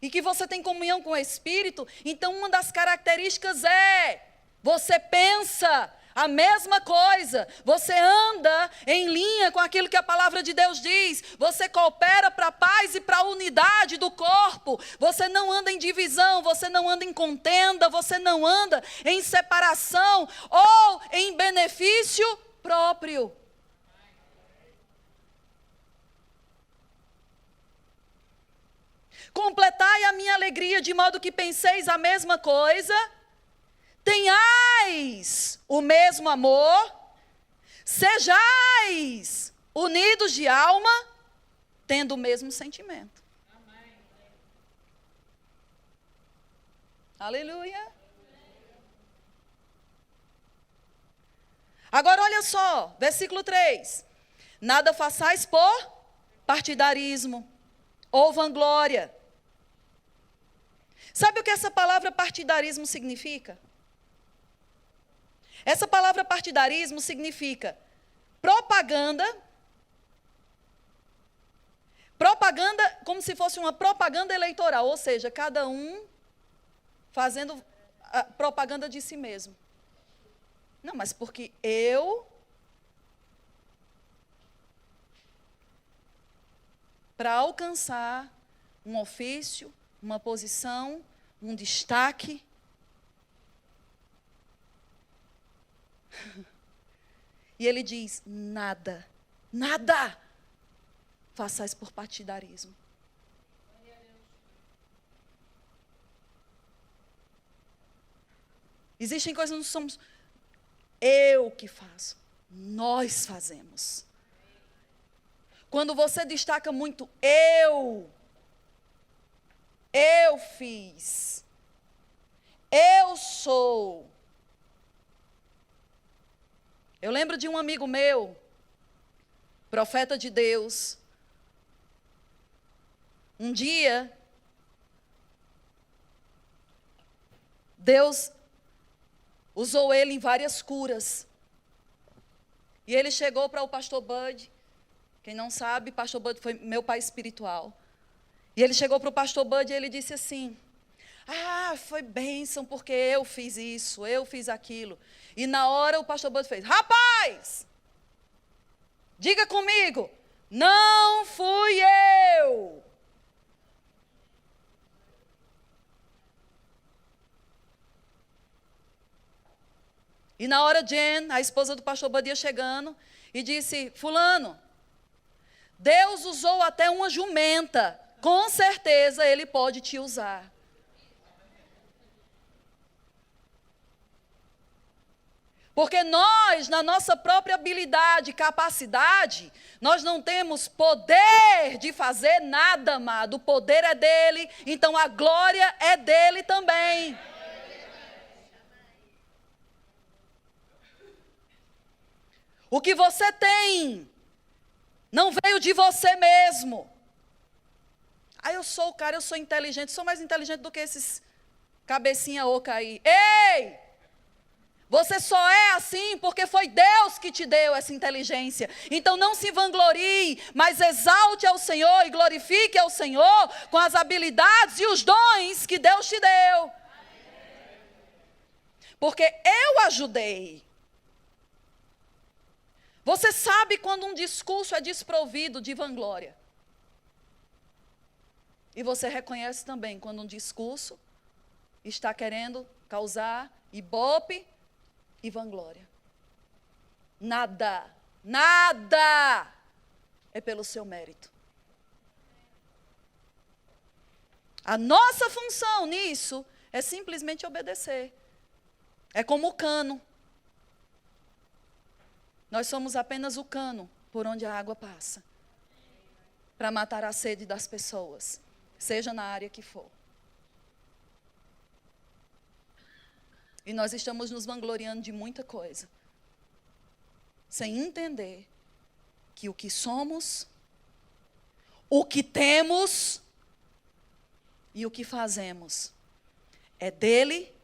e que você tem comunhão com o Espírito, então uma das características é: você pensa a mesma coisa, você anda em linha com aquilo que a palavra de Deus diz, você coopera para a paz e para a unidade do corpo, você não anda em divisão, você não anda em contenda, você não anda em separação ou em benefício próprio. Completai a minha alegria de modo que penseis a mesma coisa, tenhais o mesmo amor, sejais unidos de alma, tendo o mesmo sentimento. Amém. Aleluia. Agora olha só, versículo 3. Nada façais por partidarismo ou vanglória. Sabe o que essa palavra partidarismo significa? Essa palavra partidarismo significa propaganda como se fosse uma propaganda eleitoral, ou seja, cada um fazendo a propaganda de si mesmo. Não, mas porque para alcançar um ofício, uma posição, um destaque, e ele diz: nada façais por partidarismo. Existem coisas que não somos eu que faço, nós fazemos. Quando você destaca muito eu fiz, eu sou. Eu lembro de um amigo meu, profeta de Deus. Um dia, Deus usou ele em várias curas. E ele chegou para o pastor Bud. Quem não sabe, pastor Bud foi meu pai espiritual. E ele chegou para o pastor Bud e ele disse assim: foi bênção porque eu fiz isso, eu fiz aquilo. E na hora o pastor Bud fez: rapaz, diga comigo, não fui eu. E na hora Jen, a esposa do pastor Bud, ia chegando e disse: fulano, Deus usou até uma jumenta, com certeza Ele pode te usar. Porque nós, na nossa própria habilidade, capacidade, nós não temos poder de fazer nada, amado. O poder é dele, então a glória é dele também. O que você tem não veio de você mesmo. Eu sou o cara, eu sou inteligente, sou mais inteligente do que esses cabecinha oca aí. Ei! Você só é assim porque foi Deus que te deu essa inteligência. Então não se vanglorie, mas exalte ao Senhor e glorifique ao Senhor com as habilidades e os dons que Deus te deu. Porque eu ajudei. Você sabe quando um discurso é desprovido de vanglória. E você reconhece também quando um discurso está querendo causar ibope e vanglória. Nada é pelo seu mérito. A nossa função nisso é simplesmente obedecer. É como o cano. Nós somos apenas o cano por onde a água passa, para matar a sede das pessoas, seja na área que for. E nós estamos nos vangloriando de muita coisa, sem entender que o que somos, o que temos e o que fazemos é dele,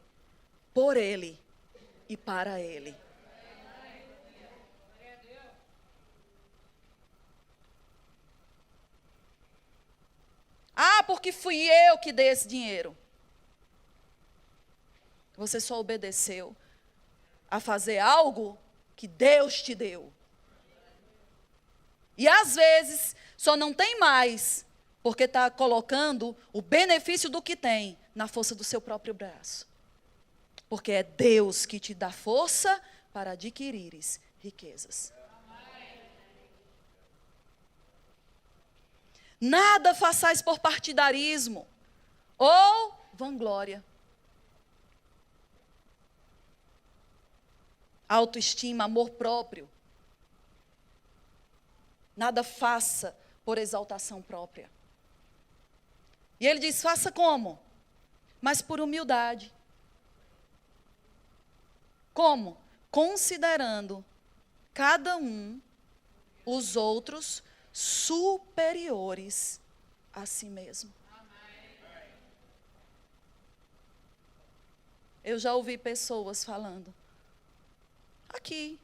por ele e para ele. porque fui eu que dei esse dinheiro. Você só obedeceu a fazer algo que Deus te deu. E às vezes só não tem mais, porque está colocando o benefício do que tem na força do seu próprio braço. Porque é Deus que te dá força para adquirires riquezas. Nada façais por partidarismo ou vanglória. Autoestima, amor próprio. Nada faça por exaltação própria. E ele diz, faça como? Mas por humildade. Como? Considerando cada um os outros superiores a si mesmo. Eu já ouvi pessoas falando, aqui,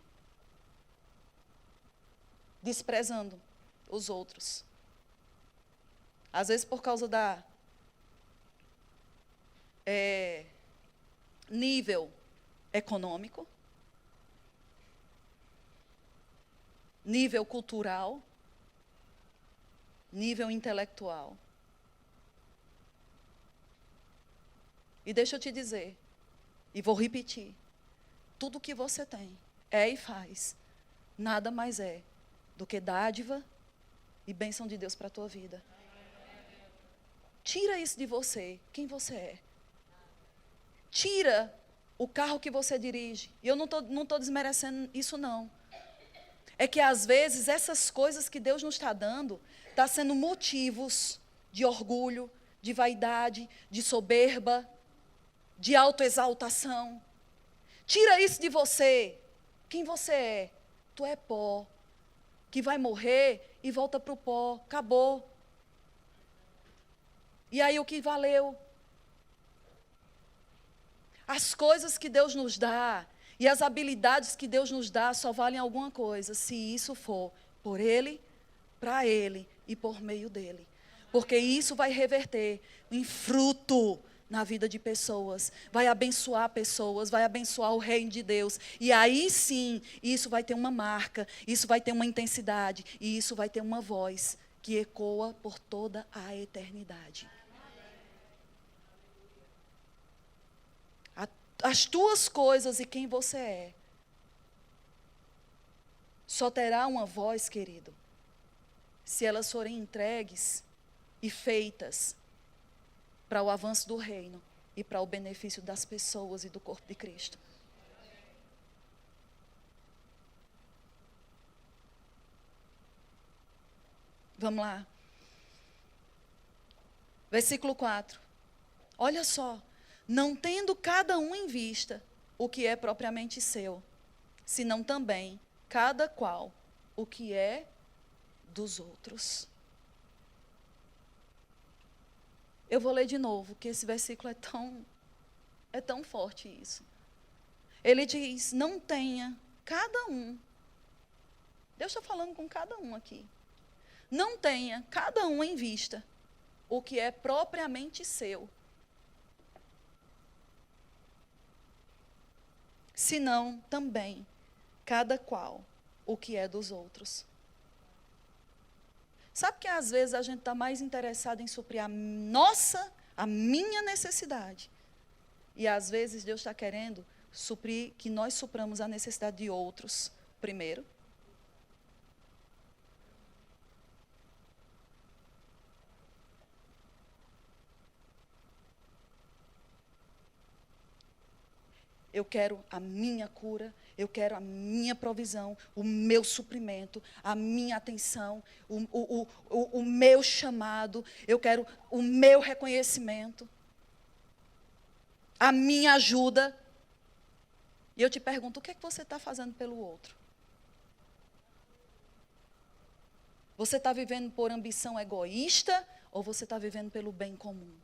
desprezando os outros. Às vezes por causa da nível econômico, nível cultural, nível intelectual. E deixa eu te dizer, e vou repetir, tudo que você tem, é e faz, nada mais é do que dádiva e bênção de Deus para a tua vida. Tira isso de você, quem você é. Tira o carro que você dirige. E eu não estou desmerecendo isso, não. É que, às vezes, essas coisas que Deus nos está dando, está sendo motivos de orgulho, de vaidade, de soberba, de autoexaltação. Tira isso de você. Quem você é? Tu é pó, que vai morrer e volta para o pó. Acabou. E aí o que valeu? As coisas que Deus nos dá e as habilidades que Deus nos dá só valem alguma coisa se isso for por Ele, para Ele e por meio dEle. Porque isso vai reverter em fruto na vida de pessoas, vai abençoar pessoas, vai abençoar o reino de Deus. E aí sim, isso vai ter uma marca, isso vai ter uma intensidade e isso vai ter uma voz que ecoa por toda a eternidade. As tuas coisas e quem você é só terá uma voz, querido, se elas forem entregues e feitas para o avanço do reino e para o benefício das pessoas e do corpo de Cristo. Vamos lá. Versículo 4. Olha só. Não tendo cada um em vista o que é propriamente seu, senão também cada qual o que é dos outros. Eu vou ler de novo, que esse versículo é tão forte isso. Ele diz, não tenha cada um. Deus está falando com cada um aqui. Não tenha cada um em vista o que é propriamente seu, senão também cada qual o que é dos outros. Sabe que às vezes a gente está mais interessado em suprir a minha necessidade. E às vezes Deus está querendo suprir, que nós supramos a necessidade de outros primeiro. Eu quero a minha cura, eu quero a minha provisão, o meu suprimento, a minha atenção, o meu chamado, eu quero o meu reconhecimento, a minha ajuda. E eu te pergunto, o que é que você está fazendo pelo outro? Você está vivendo por ambição egoísta ou você está vivendo pelo bem comum?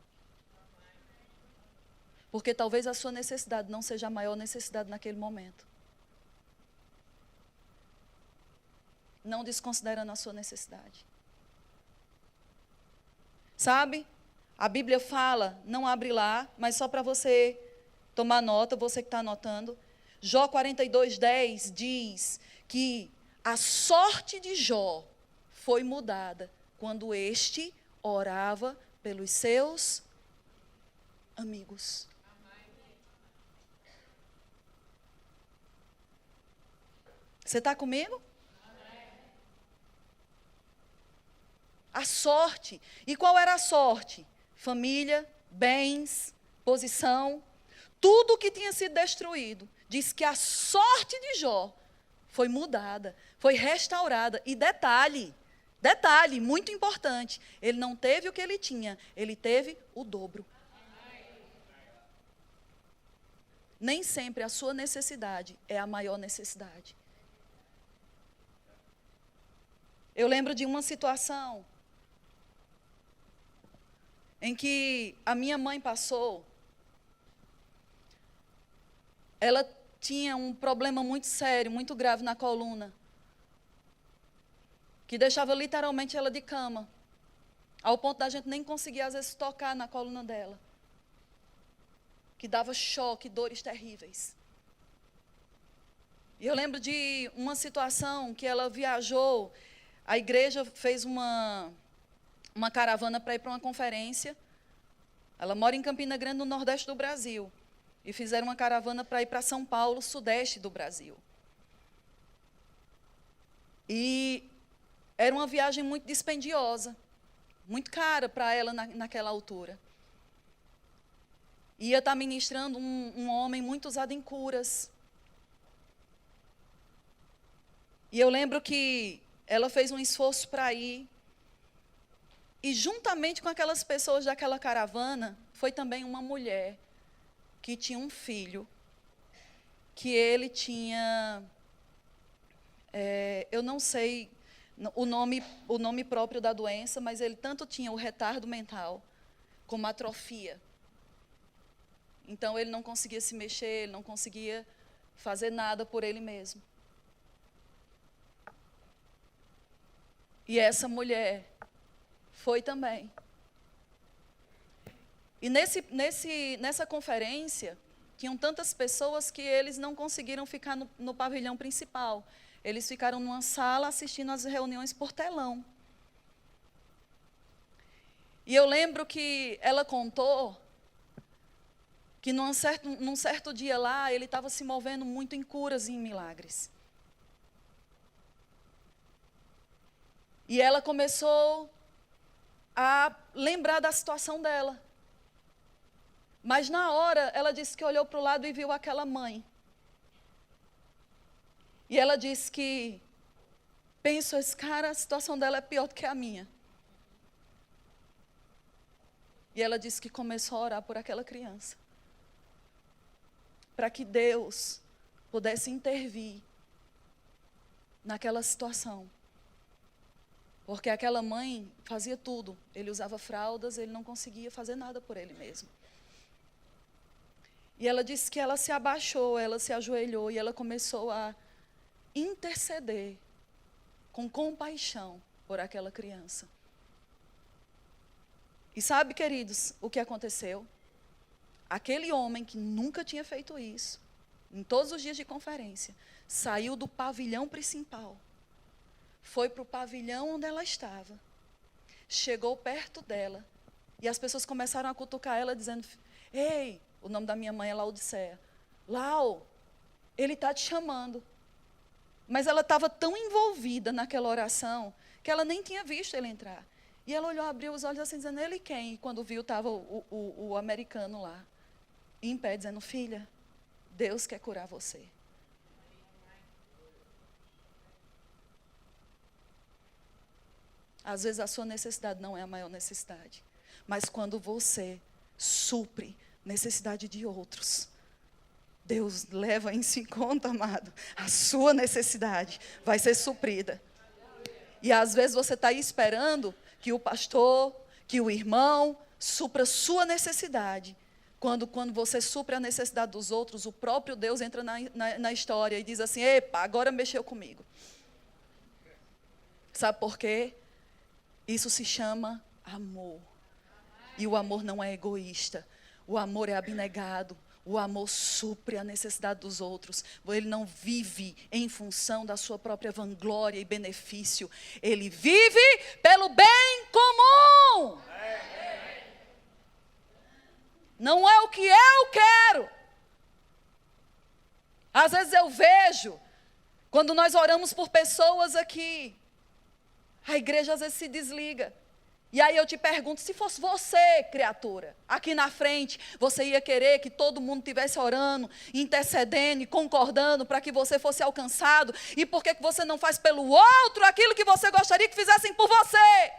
Porque talvez a sua necessidade não seja a maior necessidade naquele momento. Não desconsiderando a sua necessidade. Sabe? A Bíblia fala, não abre lá, mas só para você tomar nota, você que está anotando. Jó 42:10 diz que a sorte de Jó foi mudada quando este orava pelos seus amigos. Você está comigo? A sorte. E qual era a sorte? Família, bens, posição, tudo que tinha sido destruído. Diz que a sorte de Jó foi mudada, foi restaurada. E detalhe, muito importante, ele não teve o que ele tinha, ele teve o dobro. Nem sempre a sua necessidade é a maior necessidade. Eu lembro de uma situação em que a minha mãe passou. Ela tinha um problema muito sério, muito grave na coluna, que deixava literalmente ela de cama, ao ponto da gente nem conseguir, às vezes, tocar na coluna dela, que dava choque, dores terríveis. E eu lembro de uma situação que ela viajou, a igreja fez uma caravana para ir para uma conferência. Ela mora em Campina Grande, no Nordeste do Brasil. E fizeram uma caravana para ir para São Paulo, Sudeste do Brasil. E era uma viagem muito dispendiosa, muito cara para ela naquela altura. Ia estar ministrando um homem muito usado em curas. E eu lembro que ela fez um esforço para ir. E juntamente com aquelas pessoas daquela caravana, foi também uma mulher que tinha um filho, que ele tinha, eu não sei o nome próprio da doença, mas ele tanto tinha o retardo mental, como a atrofia. Então, ele não conseguia se mexer, ele não conseguia fazer nada por ele mesmo. E essa mulher foi também. E nessa conferência, tinham tantas pessoas que eles não conseguiram ficar no pavilhão principal. Eles ficaram numa sala assistindo às reuniões por telão. E eu lembro que ela contou que num certo dia lá, ele estava se movendo muito em curas e em milagres. E ela começou a lembrar da situação dela. Mas na hora, ela disse que olhou para o lado e viu aquela mãe. E ela disse que, penso, esse cara, a situação dela é pior do que a minha. E ela disse que começou a orar por aquela criança, para que Deus pudesse intervir naquela situação. Porque aquela mãe fazia tudo. Ele usava fraldas, ele não conseguia fazer nada por ele mesmo. E ela disse que ela se abaixou, ela se ajoelhou e ela começou a interceder com compaixão por aquela criança. E sabe, queridos, o que aconteceu? Aquele homem que nunca tinha feito isso, em todos os dias de conferência, saiu do pavilhão principal, foi para o pavilhão onde ela estava, chegou perto dela, e as pessoas começaram a cutucar ela, dizendo, ei, o nome da minha mãe é Laodiceia, Lau, ele está te chamando. Mas ela estava tão envolvida naquela oração, que ela nem tinha visto ele entrar. E ela olhou, abriu os olhos assim, dizendo, ele quem? E quando viu, estava o americano lá, em pé, dizendo, filha, Deus quer curar você. Às vezes a sua necessidade não é a maior necessidade. Mas quando você supre necessidade de outros, Deus leva isso em conta, amado. A sua necessidade vai ser suprida. E às vezes você está aí esperando que o pastor, que o irmão supra sua necessidade. Quando você supre a necessidade dos outros, o próprio Deus entra na história e diz assim, epa, agora mexeu comigo. Sabe por quê? Isso se chama amor. E o amor não é egoísta. O amor é abnegado. O amor supre a necessidade dos outros. Ele não vive em função da sua própria vanglória e benefício. Ele vive pelo bem comum. Não é o que eu quero. Às vezes eu vejo, quando nós oramos por pessoas aqui, a igreja às vezes se desliga. E aí eu te pergunto, se fosse você, criatura, aqui na frente, você ia querer que todo mundo estivesse orando, intercedendo e concordando para que você fosse alcançado? E por que você não faz pelo outro aquilo que você gostaria que fizessem por você?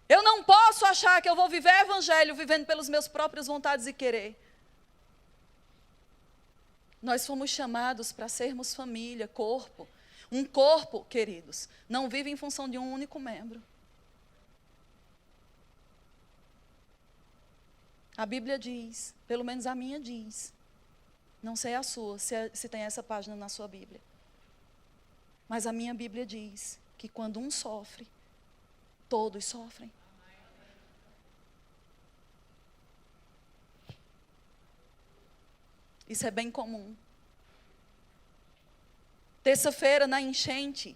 Eu não posso achar que eu vou viver evangelho vivendo pelas minhas próprias vontades e querer. Nós fomos chamados para sermos família, corpo. Um corpo, queridos, não vive em função de um único membro. A Bíblia diz, pelo menos a minha diz, não sei a sua, se tem essa página na sua Bíblia. Mas a minha Bíblia diz que quando um sofre, todos sofrem. Isso é bem comum. Terça-feira, na enchente,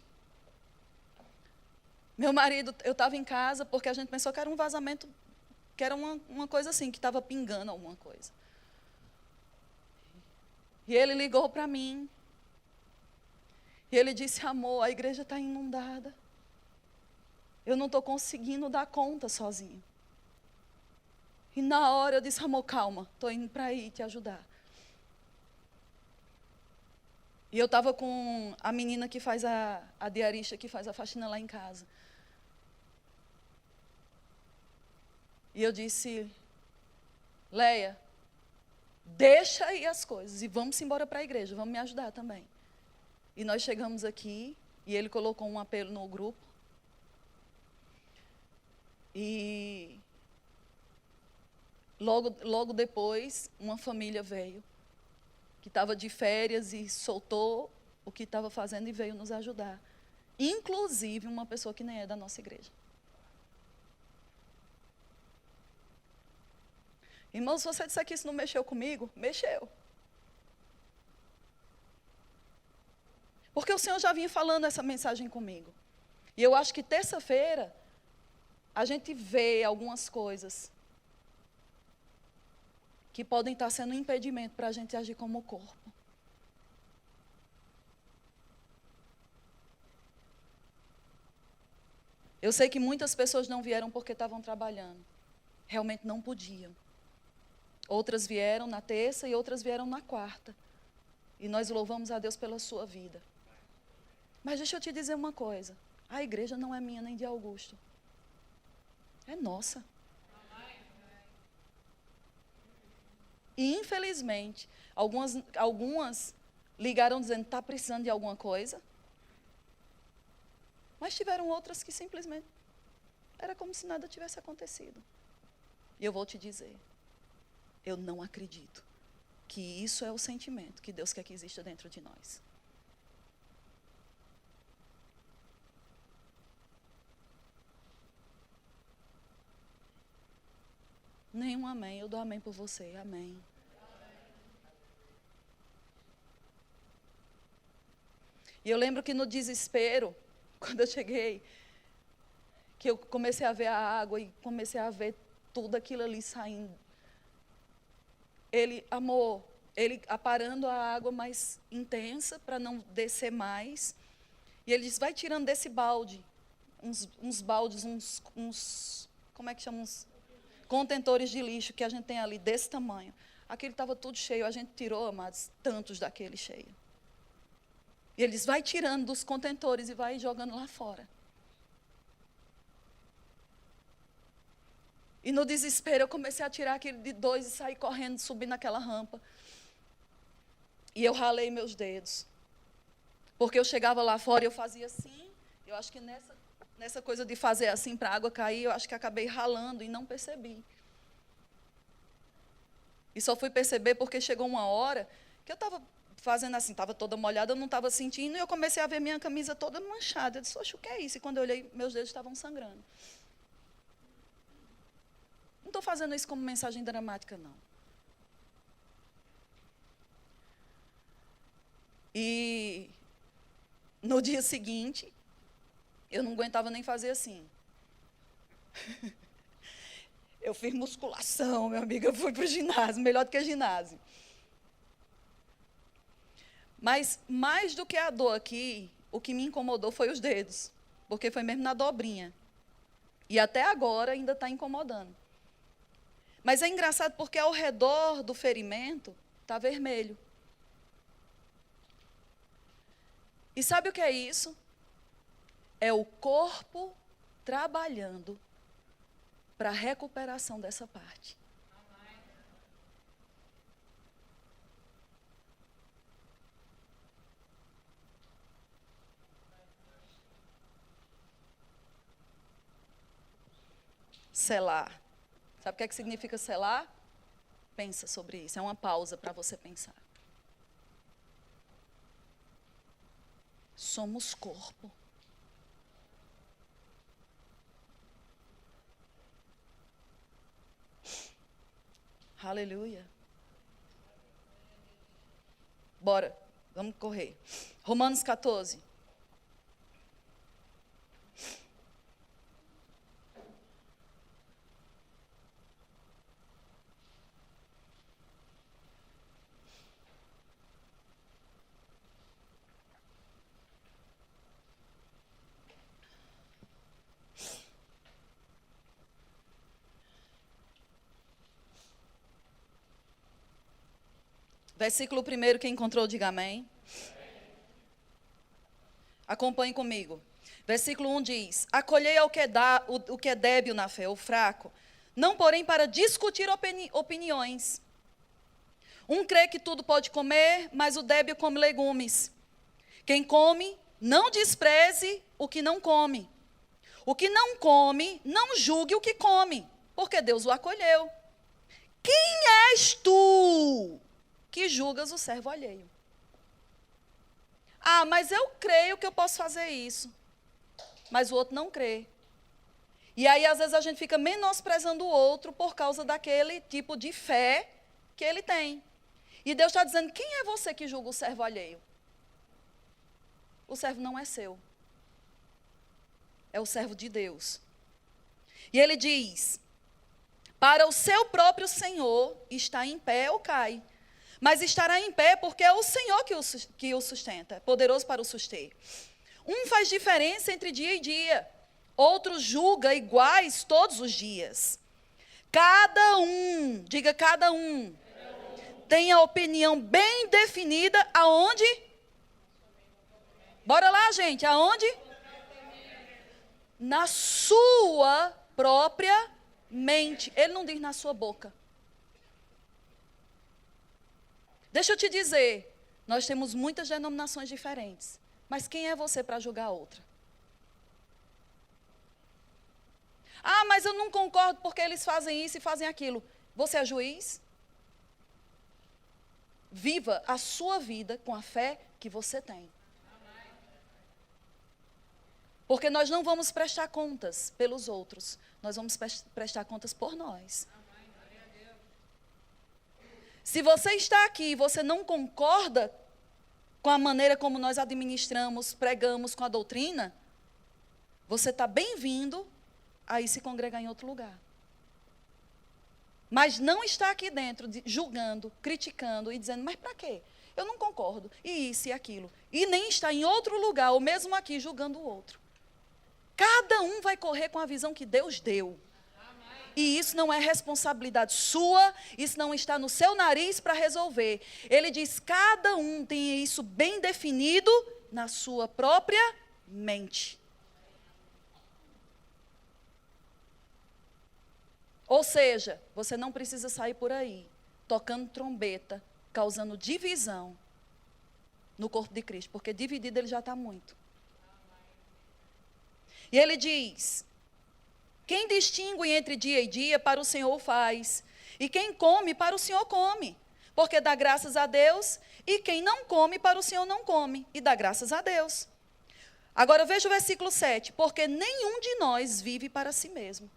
meu marido, eu estava em casa porque a gente pensou que era um vazamento, que era uma coisa assim, que estava pingando alguma coisa. E ele ligou para mim. E ele disse, amor, a igreja está inundada. Eu não estou conseguindo dar conta sozinho. E na hora eu disse, amor, calma, estou indo para aí te ajudar. E eu estava com a menina que faz a diarista, que faz a faxina lá em casa. E eu disse, Leia, deixa aí as coisas e vamos embora para a igreja, vamos me ajudar também. E nós chegamos aqui e ele colocou um apelo no grupo. E logo depois, uma família veio, que estava de férias e soltou o que estava fazendo e veio nos ajudar. Inclusive, uma pessoa que nem é da nossa igreja. Irmãos, se você disser que isso não mexeu comigo, mexeu. Porque o Senhor já vinha falando essa mensagem comigo. E eu acho que terça-feira, a gente vê algumas coisas que podem estar sendo um impedimento para a gente agir como corpo. Eu sei que muitas pessoas não vieram porque estavam trabalhando. Realmente não podiam. Outras vieram na terça e outras vieram na quarta. E nós louvamos a Deus pela sua vida. Mas deixa eu te dizer uma coisa. A igreja não é minha nem de Augusto. É nossa. E, infelizmente, algumas ligaram dizendo, está precisando de alguma coisa. Mas tiveram outras que simplesmente era como se nada tivesse acontecido. E eu vou te dizer, eu não acredito que isso é o sentimento que Deus quer que exista dentro de nós. Nenhum amém. Eu dou amém por você. Amém. E eu lembro que no desespero, quando eu cheguei, que eu comecei a ver a água e comecei a ver tudo aquilo ali saindo. Ele, amor, ele aparando a água mais intensa para não descer mais. E ele disse, vai tirando desse balde, uns baldes, como é que chama? Uns contentores de lixo que a gente tem ali desse tamanho. Aquele estava tudo cheio, a gente tirou, amados, tantos daquele cheio. E ele diz, vai tirando dos contentores e vai jogando lá fora. E no desespero eu comecei a tirar aquele de 2 e sair correndo, subir naquela rampa. E eu ralei meus dedos. Porque eu chegava lá fora e eu fazia assim, eu acho que nessa coisa de fazer assim para a água cair, eu acho que acabei ralando e não percebi. E só fui perceber porque chegou uma hora que eu estava fazendo assim, estava toda molhada, eu não estava sentindo, e eu comecei a ver minha camisa toda manchada. Eu disse, oxe, o que é isso? E quando eu olhei, meus dedos estavam sangrando. Não estou fazendo isso como mensagem dramática, não. E no dia seguinte, eu não aguentava nem fazer assim. Eu fiz musculação, minha amiga, eu fui para o ginásio, melhor do que ginásio. Mas, mais do que a dor aqui, o que me incomodou foi os dedos, porque foi mesmo na dobrinha. E até agora ainda está incomodando. Mas é engraçado porque ao redor do ferimento está vermelho. E sabe o que é isso? É o corpo trabalhando para a recuperação dessa parte. Selar. Sabe o que significa selar? Pensa sobre isso. É uma pausa para você pensar. Somos corpo. Aleluia. Bora, vamos correr. Romanos 14. Versículo 1, quem encontrou, diga amém. Acompanhe comigo. Versículo 1 diz: acolhei ao que o que é débil na fé, o fraco, não porém para discutir opiniões. Um crê que tudo pode comer, mas o débil come legumes. Quem come, não despreze o que não come. O que não come, não julgue o que come, porque Deus o acolheu. Quem és tu que julgas o servo alheio? Ah, mas eu creio que eu posso fazer isso. Mas o outro não crê. E aí, às vezes, a gente fica menosprezando o outro por causa daquele tipo de fé que ele tem. E Deus está dizendo, quem é você que julga o servo alheio? O servo não é seu. É o servo de Deus. E ele diz, para o seu próprio Senhor está em pé ou cai. Mas estará em pé porque é o Senhor que o sustenta, é poderoso para o suster. Um faz diferença entre dia e dia, outro julga iguais todos os dias. Cada um, diga cada um, tem a opinião bem definida aonde? Bora lá, gente, aonde? Na sua própria mente. Ele não diz na sua boca. Deixa eu te dizer, nós temos muitas denominações diferentes, mas quem é você para julgar a outra? Ah, mas eu não concordo porque eles fazem isso e fazem aquilo. Você é juiz? Viva a sua vida com a fé que você tem. Porque nós não vamos prestar contas pelos outros, nós vamos prestar contas por nós. Se você está aqui e você não concorda com a maneira como nós administramos, pregamos com a doutrina, você está bem-vindo a ir se congregar em outro lugar. Mas não está aqui dentro julgando, criticando e dizendo, mas para quê? Eu não concordo, e isso e aquilo. E nem está em outro lugar, ou mesmo aqui, julgando o outro. Cada um vai correr com a visão que Deus deu. E isso não é responsabilidade sua, isso não está no seu nariz para resolver. Ele diz, cada um tem isso bem definido na sua própria mente. Ou seja, você não precisa sair por aí, tocando trombeta, causando divisão no corpo de Cristo, porque dividido ele já está muito. E ele diz, quem distingue entre dia e dia, para o Senhor faz. E quem come, para o Senhor come. porque dá graças a Deus, e quem não come, para o Senhor não come, e dá graças a Deus. Agora veja o versículo 7, porque nenhum de nós vive para si mesmo.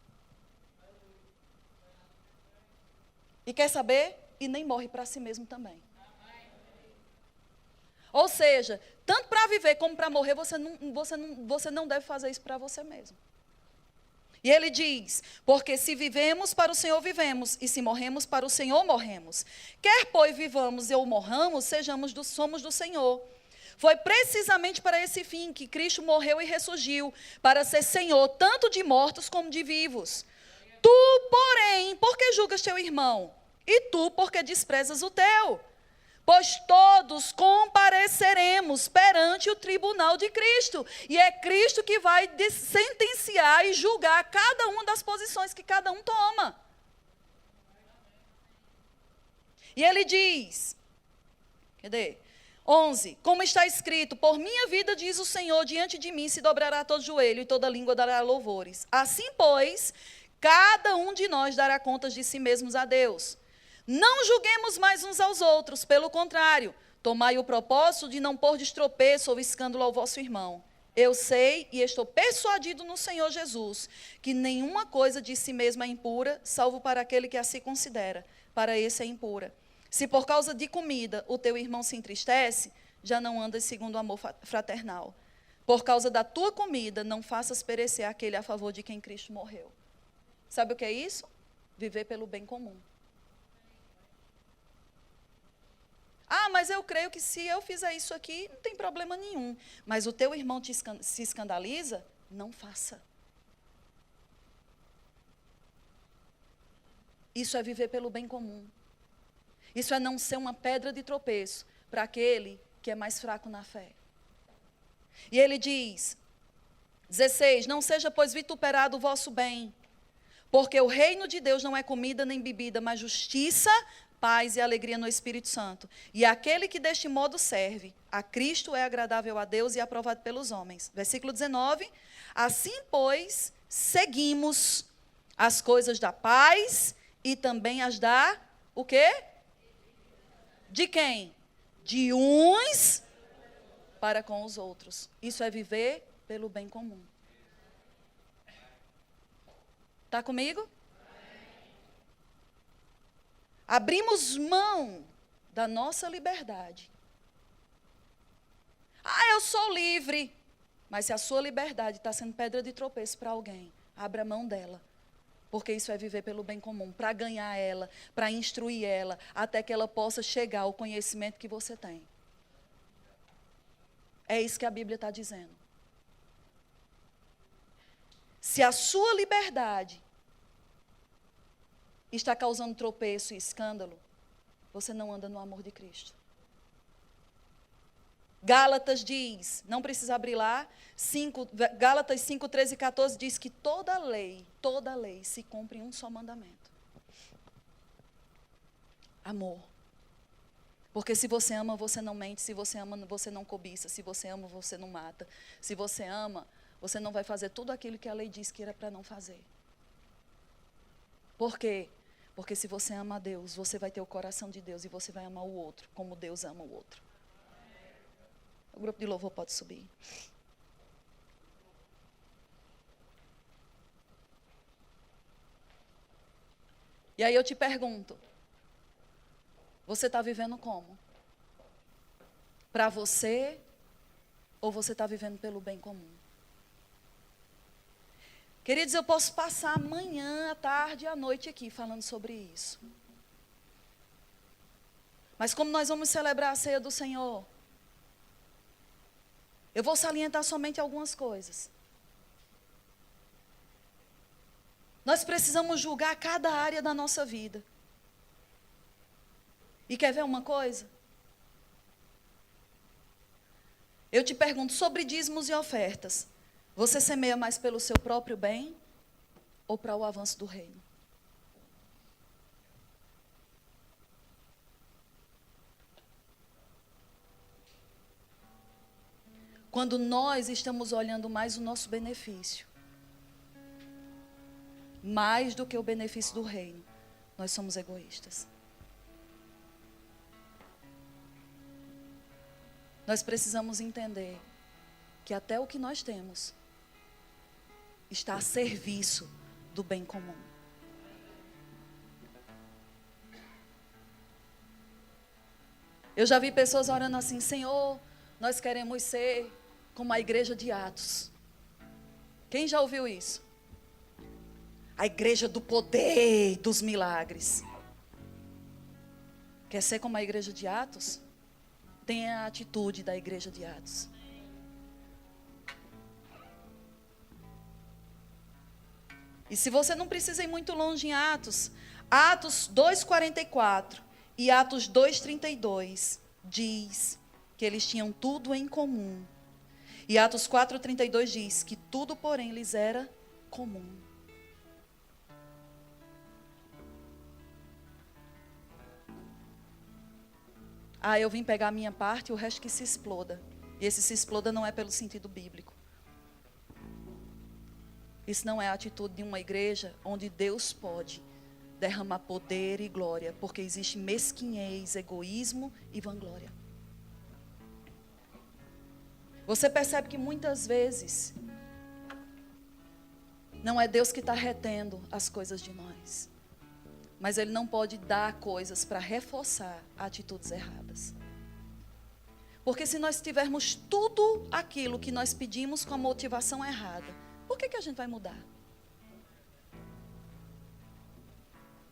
E quer saber? E nem morre para si mesmo também. Ou seja, tanto para viver como para morrer, você não deve fazer isso para você mesmo. E ele diz, porque se vivemos, para o Senhor vivemos, e se morremos, para o Senhor morremos. Quer, pois, vivamos ou morramos, somos do Senhor. Foi precisamente para esse fim que Cristo morreu e ressurgiu, para ser Senhor tanto de mortos como de vivos. Tu, porém, por que julgas teu irmão? E tu, por que desprezas o teu? Pois todos compareceremos perante o tribunal de Cristo. E é Cristo que vai sentenciar e julgar cada uma das posições que cada um toma. E ele diz, 11, como está escrito, por minha vida, diz o Senhor, diante de mim se dobrará todo joelho e toda língua dará louvores. Assim, pois, cada um de nós dará contas de si mesmos a Deus. Não julguemos mais uns aos outros, pelo contrário, tomai o propósito de não pôr de tropeço ou escândalo ao vosso irmão. Eu sei e estou persuadido no Senhor Jesus, que nenhuma coisa de si mesma é impura, salvo para aquele que assim considera, para esse é impura. Se por causa de comida o teu irmão se entristece, já não andas segundo o amor fraternal. Por causa da tua comida, não faças perecer aquele a favor de quem Cristo morreu. Sabe o que é isso? Viver pelo bem comum. Ah, mas eu creio que se eu fizer isso aqui, não tem problema nenhum. Mas o teu irmão se escandaliza? Não faça. Isso é viver pelo bem comum. Isso é não ser uma pedra de tropeço para aquele que é mais fraco na fé. E ele diz, 16, não seja, pois, vituperado o vosso bem, porque o reino de Deus não é comida nem bebida, mas justiça, paz e alegria no Espírito Santo. E aquele que deste modo serve a Cristo é agradável a Deus e aprovado pelos homens. Versículo 19, assim, pois, seguimos as coisas da paz e também as da, o quê? De quem? De uns para com os outros. Isso é viver pelo bem comum. Está comigo? Abrimos mão da nossa liberdade. Ah, eu sou livre. Mas se a sua liberdade está sendo pedra de tropeço para alguém, abra mão dela. Porque isso é viver pelo bem comum, para ganhar ela, para instruir ela, até que ela possa chegar ao conhecimento que você tem. É isso que a Bíblia está dizendo. Se a sua liberdade está causando tropeço e escândalo, você não anda no amor de Cristo. Gálatas diz, não precisa abrir lá, Gálatas 5, 13 e 14 diz que toda lei se cumpre em um só mandamento. Amor. Porque se você ama, você não mente, se você ama, você não cobiça, se você ama, você não mata. Se você ama, você não vai fazer tudo aquilo que a lei diz que era para não fazer. Por quê? Porque se você ama a Deus, você vai ter o coração de Deus e você vai amar o outro, como Deus ama o outro. O grupo de louvor pode subir. E aí eu te pergunto, você está vivendo como? Para você ou você está vivendo pelo bem comum? Queridos, eu posso passar amanhã, à tarde e à noite aqui falando sobre isso. Mas como nós vamos celebrar a ceia do Senhor, eu vou salientar somente algumas coisas. Nós precisamos julgar cada área da nossa vida. E quer ver uma coisa? Eu te pergunto, sobre dízimos e ofertas, você semeia mais pelo seu próprio bem ou para o avanço do reino? Quando nós estamos olhando mais o nosso benefício, mais do que o benefício do reino, nós somos egoístas. nós precisamos entender que até o que nós temos está a serviço do bem comum. Eu já vi pessoas orando assim: Senhor, nós queremos ser como a igreja de Atos. Quem já ouviu isso? A igreja do poder, dos milagres. Quer ser como a igreja de Atos? Tenha a atitude da igreja de Atos. E se você não precisa ir muito longe em Atos, Atos 2:44 e Atos 2:32 diz que eles tinham tudo em comum. E Atos 4:32 diz que tudo, porém, lhes era comum. Ah, eu vim pegar a minha parte e o resto que se exploda. E esse se exploda não é pelo sentido bíblico. Isso não é a atitude de uma igreja onde Deus pode derramar poder e glória, porque existe mesquinhez, egoísmo e vanglória. Você percebe que muitas vezes não é Deus que está retendo as coisas de nós, mas Ele não pode dar coisas para reforçar atitudes erradas. Porque se nós tivermos tudo aquilo que nós pedimos com a motivação errada, por que a gente vai mudar?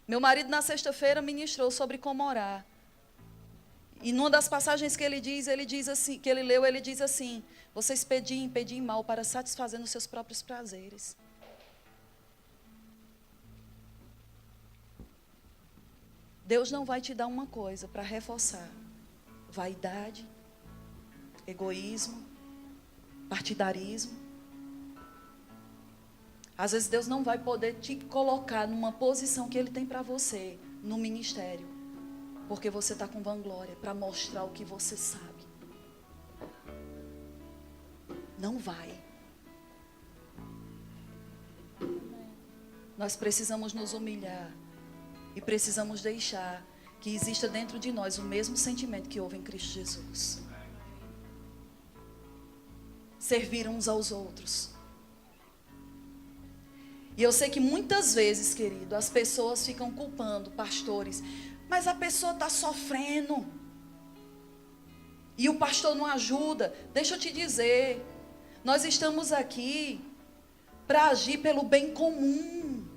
Meu marido na sexta-feira ministrou sobre como orar. E numa das passagens que ele diz assim, que ele leu, ele diz assim: vocês pedem mal para satisfazer os seus próprios prazeres. Deus não vai te dar uma coisa para reforçar vaidade, egoísmo, partidarismo. Às vezes Deus não vai poder te colocar numa posição que Ele tem para você, no ministério, porque você está com vanglória, para mostrar o que você sabe. Não vai. Nós precisamos nos humilhar e precisamos deixar que exista dentro de nós o mesmo sentimento que houve em Cristo Jesus. Servir uns aos outros. E eu sei que muitas vezes, querido, as pessoas ficam culpando pastores, mas a pessoa está sofrendo e o pastor não ajuda. Deixa eu te dizer, nós estamos aqui para agir pelo bem comum,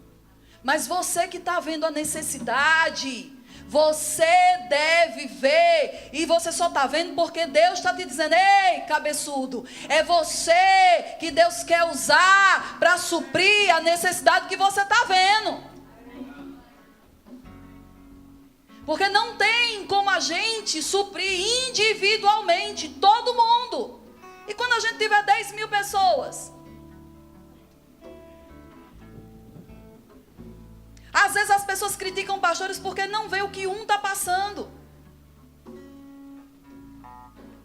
mas você que está vendo a necessidade, você deve ver, e você só está vendo porque Deus está te dizendo: ei, cabeçudo, é você que Deus quer usar para suprir a necessidade que você está vendo. Porque não tem como a gente suprir individualmente todo mundo. E quando a gente tiver 10.000 pessoas? Às vezes as pessoas criticam pastores porque não vê o que um está passando.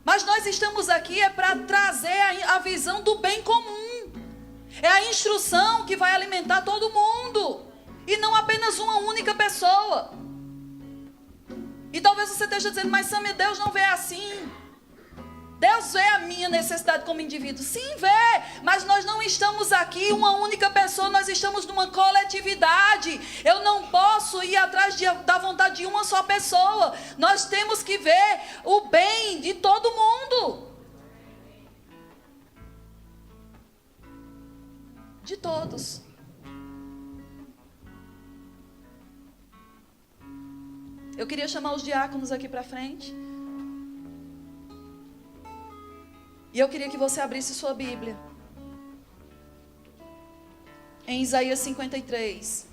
Mas nós estamos aqui para trazer a visão do bem comum. É a instrução que vai alimentar todo mundo. E não apenas uma única pessoa. E talvez você esteja dizendo: mas Samia, Deus não vê assim. Deus vê a minha necessidade como indivíduo. Sim, vê, mas nós não estamos aqui uma única pessoa, nós estamos numa coletividade. Eu não posso ir atrás da vontade de uma só pessoa. Nós temos que ver o bem de todo mundo. De todos. Eu queria chamar os diáconos aqui para frente. E eu queria que você abrisse sua Bíblia em Isaías 53.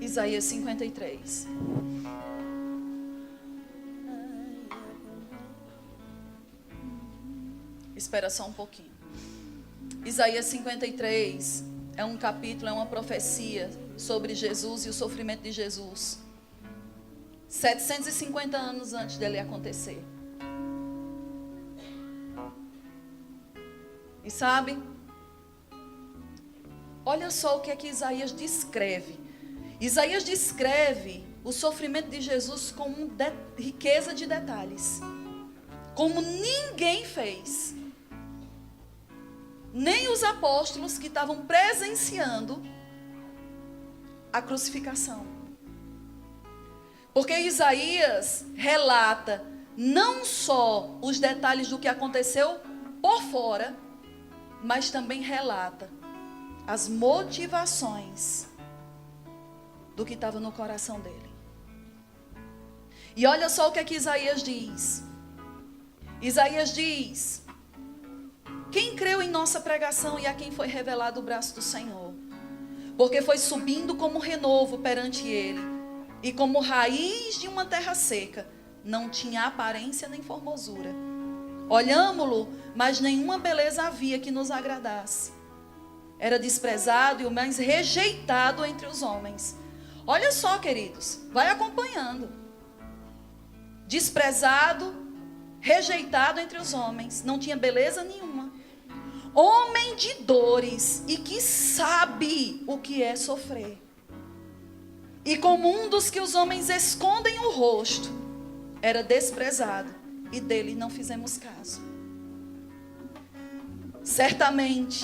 Isaías 53. Espera só um pouquinho. Isaías 53 é um capítulo, é uma profecia sobre Jesus e o sofrimento de Jesus. 750 anos antes dele acontecer. E sabe, olha só o que é que Isaías descreve. Isaías descreve o sofrimento de Jesus com riqueza de detalhes, como ninguém fez. Nem os apóstolos que estavam presenciando a crucificação. Porque Isaías relata não só os detalhes do que aconteceu por fora, mas também relata as motivações do que estava no coração dele. E olha só o que é que Isaías diz. Isaías diz: quem creu em nossa pregação e a quem foi revelado o braço do Senhor? Porque foi subindo como renovo perante ele, e como raiz de uma terra seca, não tinha aparência nem formosura. Olhámo-lo, mas nenhuma beleza havia que nos agradasse. Era desprezado e o mais rejeitado entre os homens. Olha só, queridos, vai acompanhando. Desprezado, rejeitado entre os homens, não tinha beleza nenhuma. Homem de dores e que sabe o que é sofrer. E como um dos que os homens escondem o rosto, era desprezado e dele não fizemos caso. Certamente,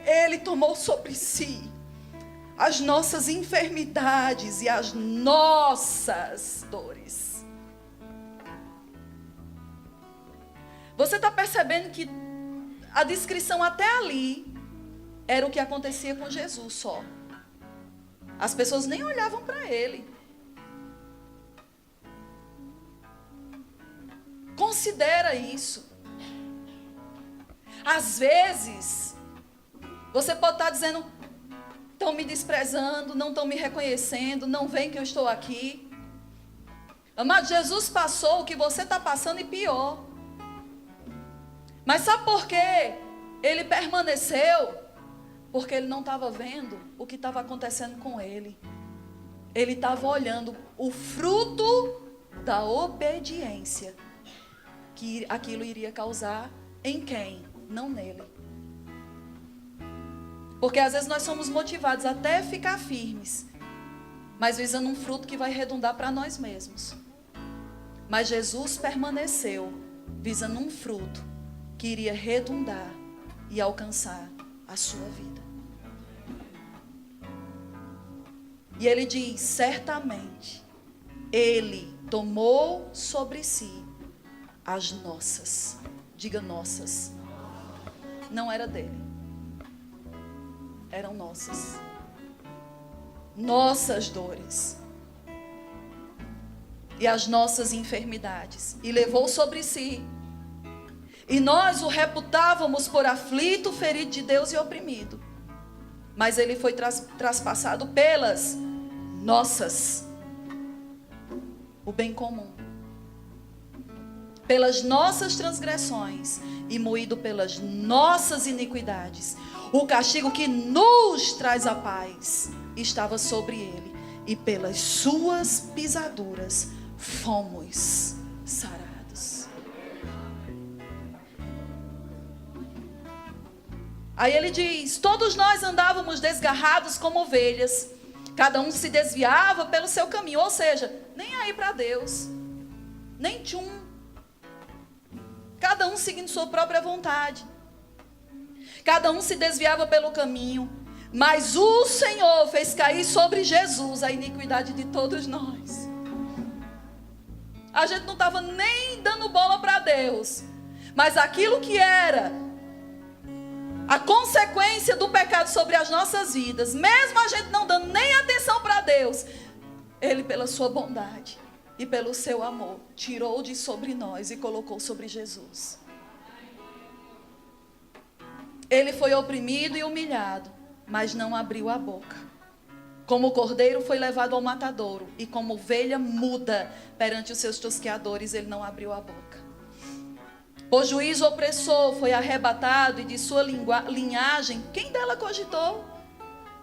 ele tomou sobre si as nossas enfermidades e as nossas dores. Você está percebendo que a descrição até ali era o que acontecia com Jesus só. As pessoas nem olhavam para ele. Considera isso. Às vezes, você pode estar dizendo: estão me desprezando, não estão me reconhecendo, não veem que eu estou aqui. Amado, Jesus passou o que você está passando e pior. Mas sabe por quê? Ele permaneceu, porque ele não estava vendo o que estava acontecendo com ele. Ele estava olhando o fruto da obediência que aquilo iria causar em quem? Não nele. Porque às vezes nós somos motivados até ficar firmes, mas visando um fruto que vai redundar para nós mesmos. Mas Jesus permaneceu visando um fruto que iria redundar e alcançar a sua vida. E ele diz: certamente ele tomou sobre si as nossas. Diga nossas. Não era dele. Eram nossas. Nossas dores. E as nossas enfermidades. E levou sobre si. E nós o reputávamos por aflito, ferido de Deus e oprimido. Mas ele foi traspassado pelas nossas. O bem comum. Pelas nossas transgressões e moído pelas nossas iniquidades. O castigo que nos traz a paz estava sobre ele, e pelas suas pisaduras fomos sarados. Aí ele diz: todos nós andávamos desgarrados como ovelhas, cada um se desviava pelo seu caminho, ou seja, nem aí para Deus, nem tchum. Cada um seguindo sua própria vontade. Cada um se desviava pelo caminho. Mas o Senhor fez cair sobre Jesus a iniquidade de todos nós. A gente não estava nem dando bola para Deus. Mas aquilo que era a consequência do pecado sobre as nossas vidas, mesmo a gente não dando nem atenção para Deus, Ele, pela sua bondade e pelo seu amor, tirou de sobre nós e colocou sobre Jesus. Ele foi oprimido e humilhado, mas não abriu a boca. Como o cordeiro foi levado ao matadouro, e como ovelha muda perante os seus tosqueadores, ele não abriu a boca. Por juízo opressor foi arrebatado, e de sua linhagem, quem dela cogitou?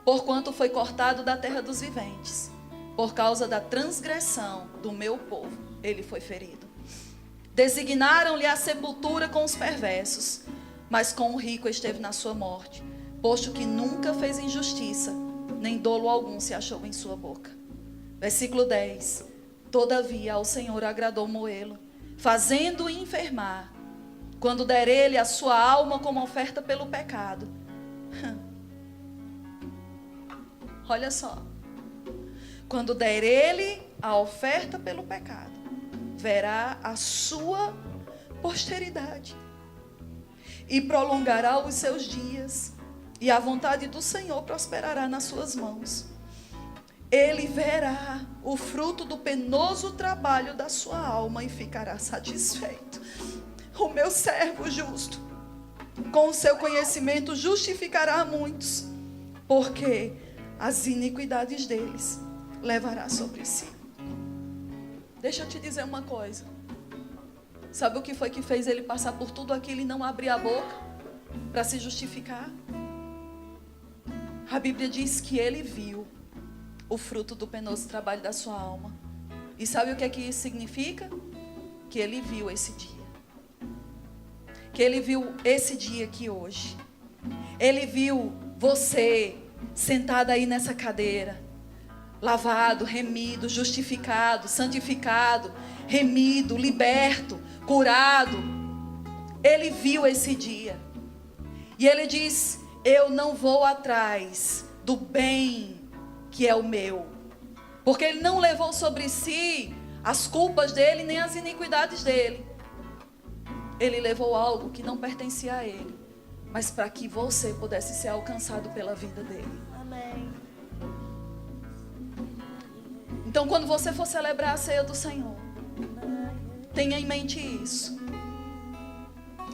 Porquanto foi cortado da terra dos viventes. Por causa da transgressão do meu povo, ele foi ferido. Designaram-lhe a sepultura com os perversos, mas com o rico esteve na sua morte, posto que nunca fez injustiça, nem dolo algum se achou em sua boca. Versículo 10. Todavia ao Senhor agradou moê-lo, fazendo-o enfermar, quando der ele a sua alma como oferta pelo pecado. Olha só. Quando der ele a oferta pelo pecado, verá a sua posteridade e prolongará os seus dias, e a vontade do Senhor prosperará nas suas mãos. Ele verá o fruto do penoso trabalho da sua alma e ficará satisfeito. O meu servo justo, com o seu conhecimento, justificará a muitos, porque as iniquidades deles levará sobre si. Deixa eu te dizer uma coisa. Sabe o que foi que fez ele passar por tudo aquilo e não abrir a boca para se justificar? A Bíblia diz que ele viu o fruto do penoso trabalho da sua alma. E sabe o que é que isso significa? Que ele viu esse dia. Que ele viu esse dia aqui hoje. Ele viu você sentado aí nessa cadeira, lavado, remido, justificado, santificado, remido, liberto, curado. Ele viu esse dia. E ele diz: eu não vou atrás do bem que é o meu. Porque ele não levou sobre si as culpas dele, nem as iniquidades dele. Ele levou algo que não pertencia a ele, mas para que você pudesse ser alcançado pela vida dele. Amém. Então, quando você for celebrar a ceia do Senhor, tenha em mente isso.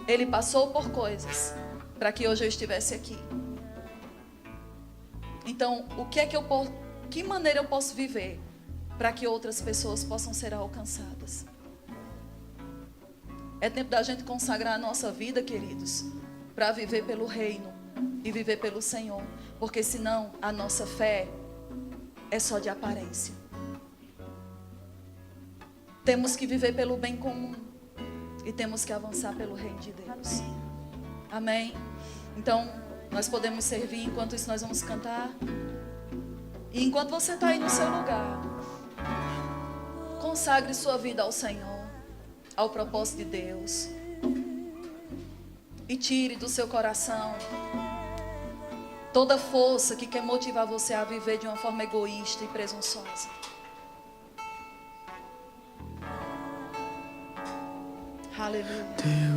Ele passou por coisas para que hoje eu estivesse aqui. Então, que maneira eu posso viver para que outras pessoas possam ser alcançadas? É tempo da gente consagrar a nossa vida, queridos, para viver pelo reino e viver pelo Senhor, porque senão a nossa fé é só de aparência. Temos que viver pelo bem comum e temos que avançar pelo reino de Deus. Amém? Então, nós podemos servir, enquanto isso nós vamos cantar. E enquanto você está aí no seu lugar, consagre sua vida ao Senhor, ao propósito de Deus. E tire do seu coração toda força que quer motivar você a viver de uma forma egoísta e presunçosa. Aleluia. Deus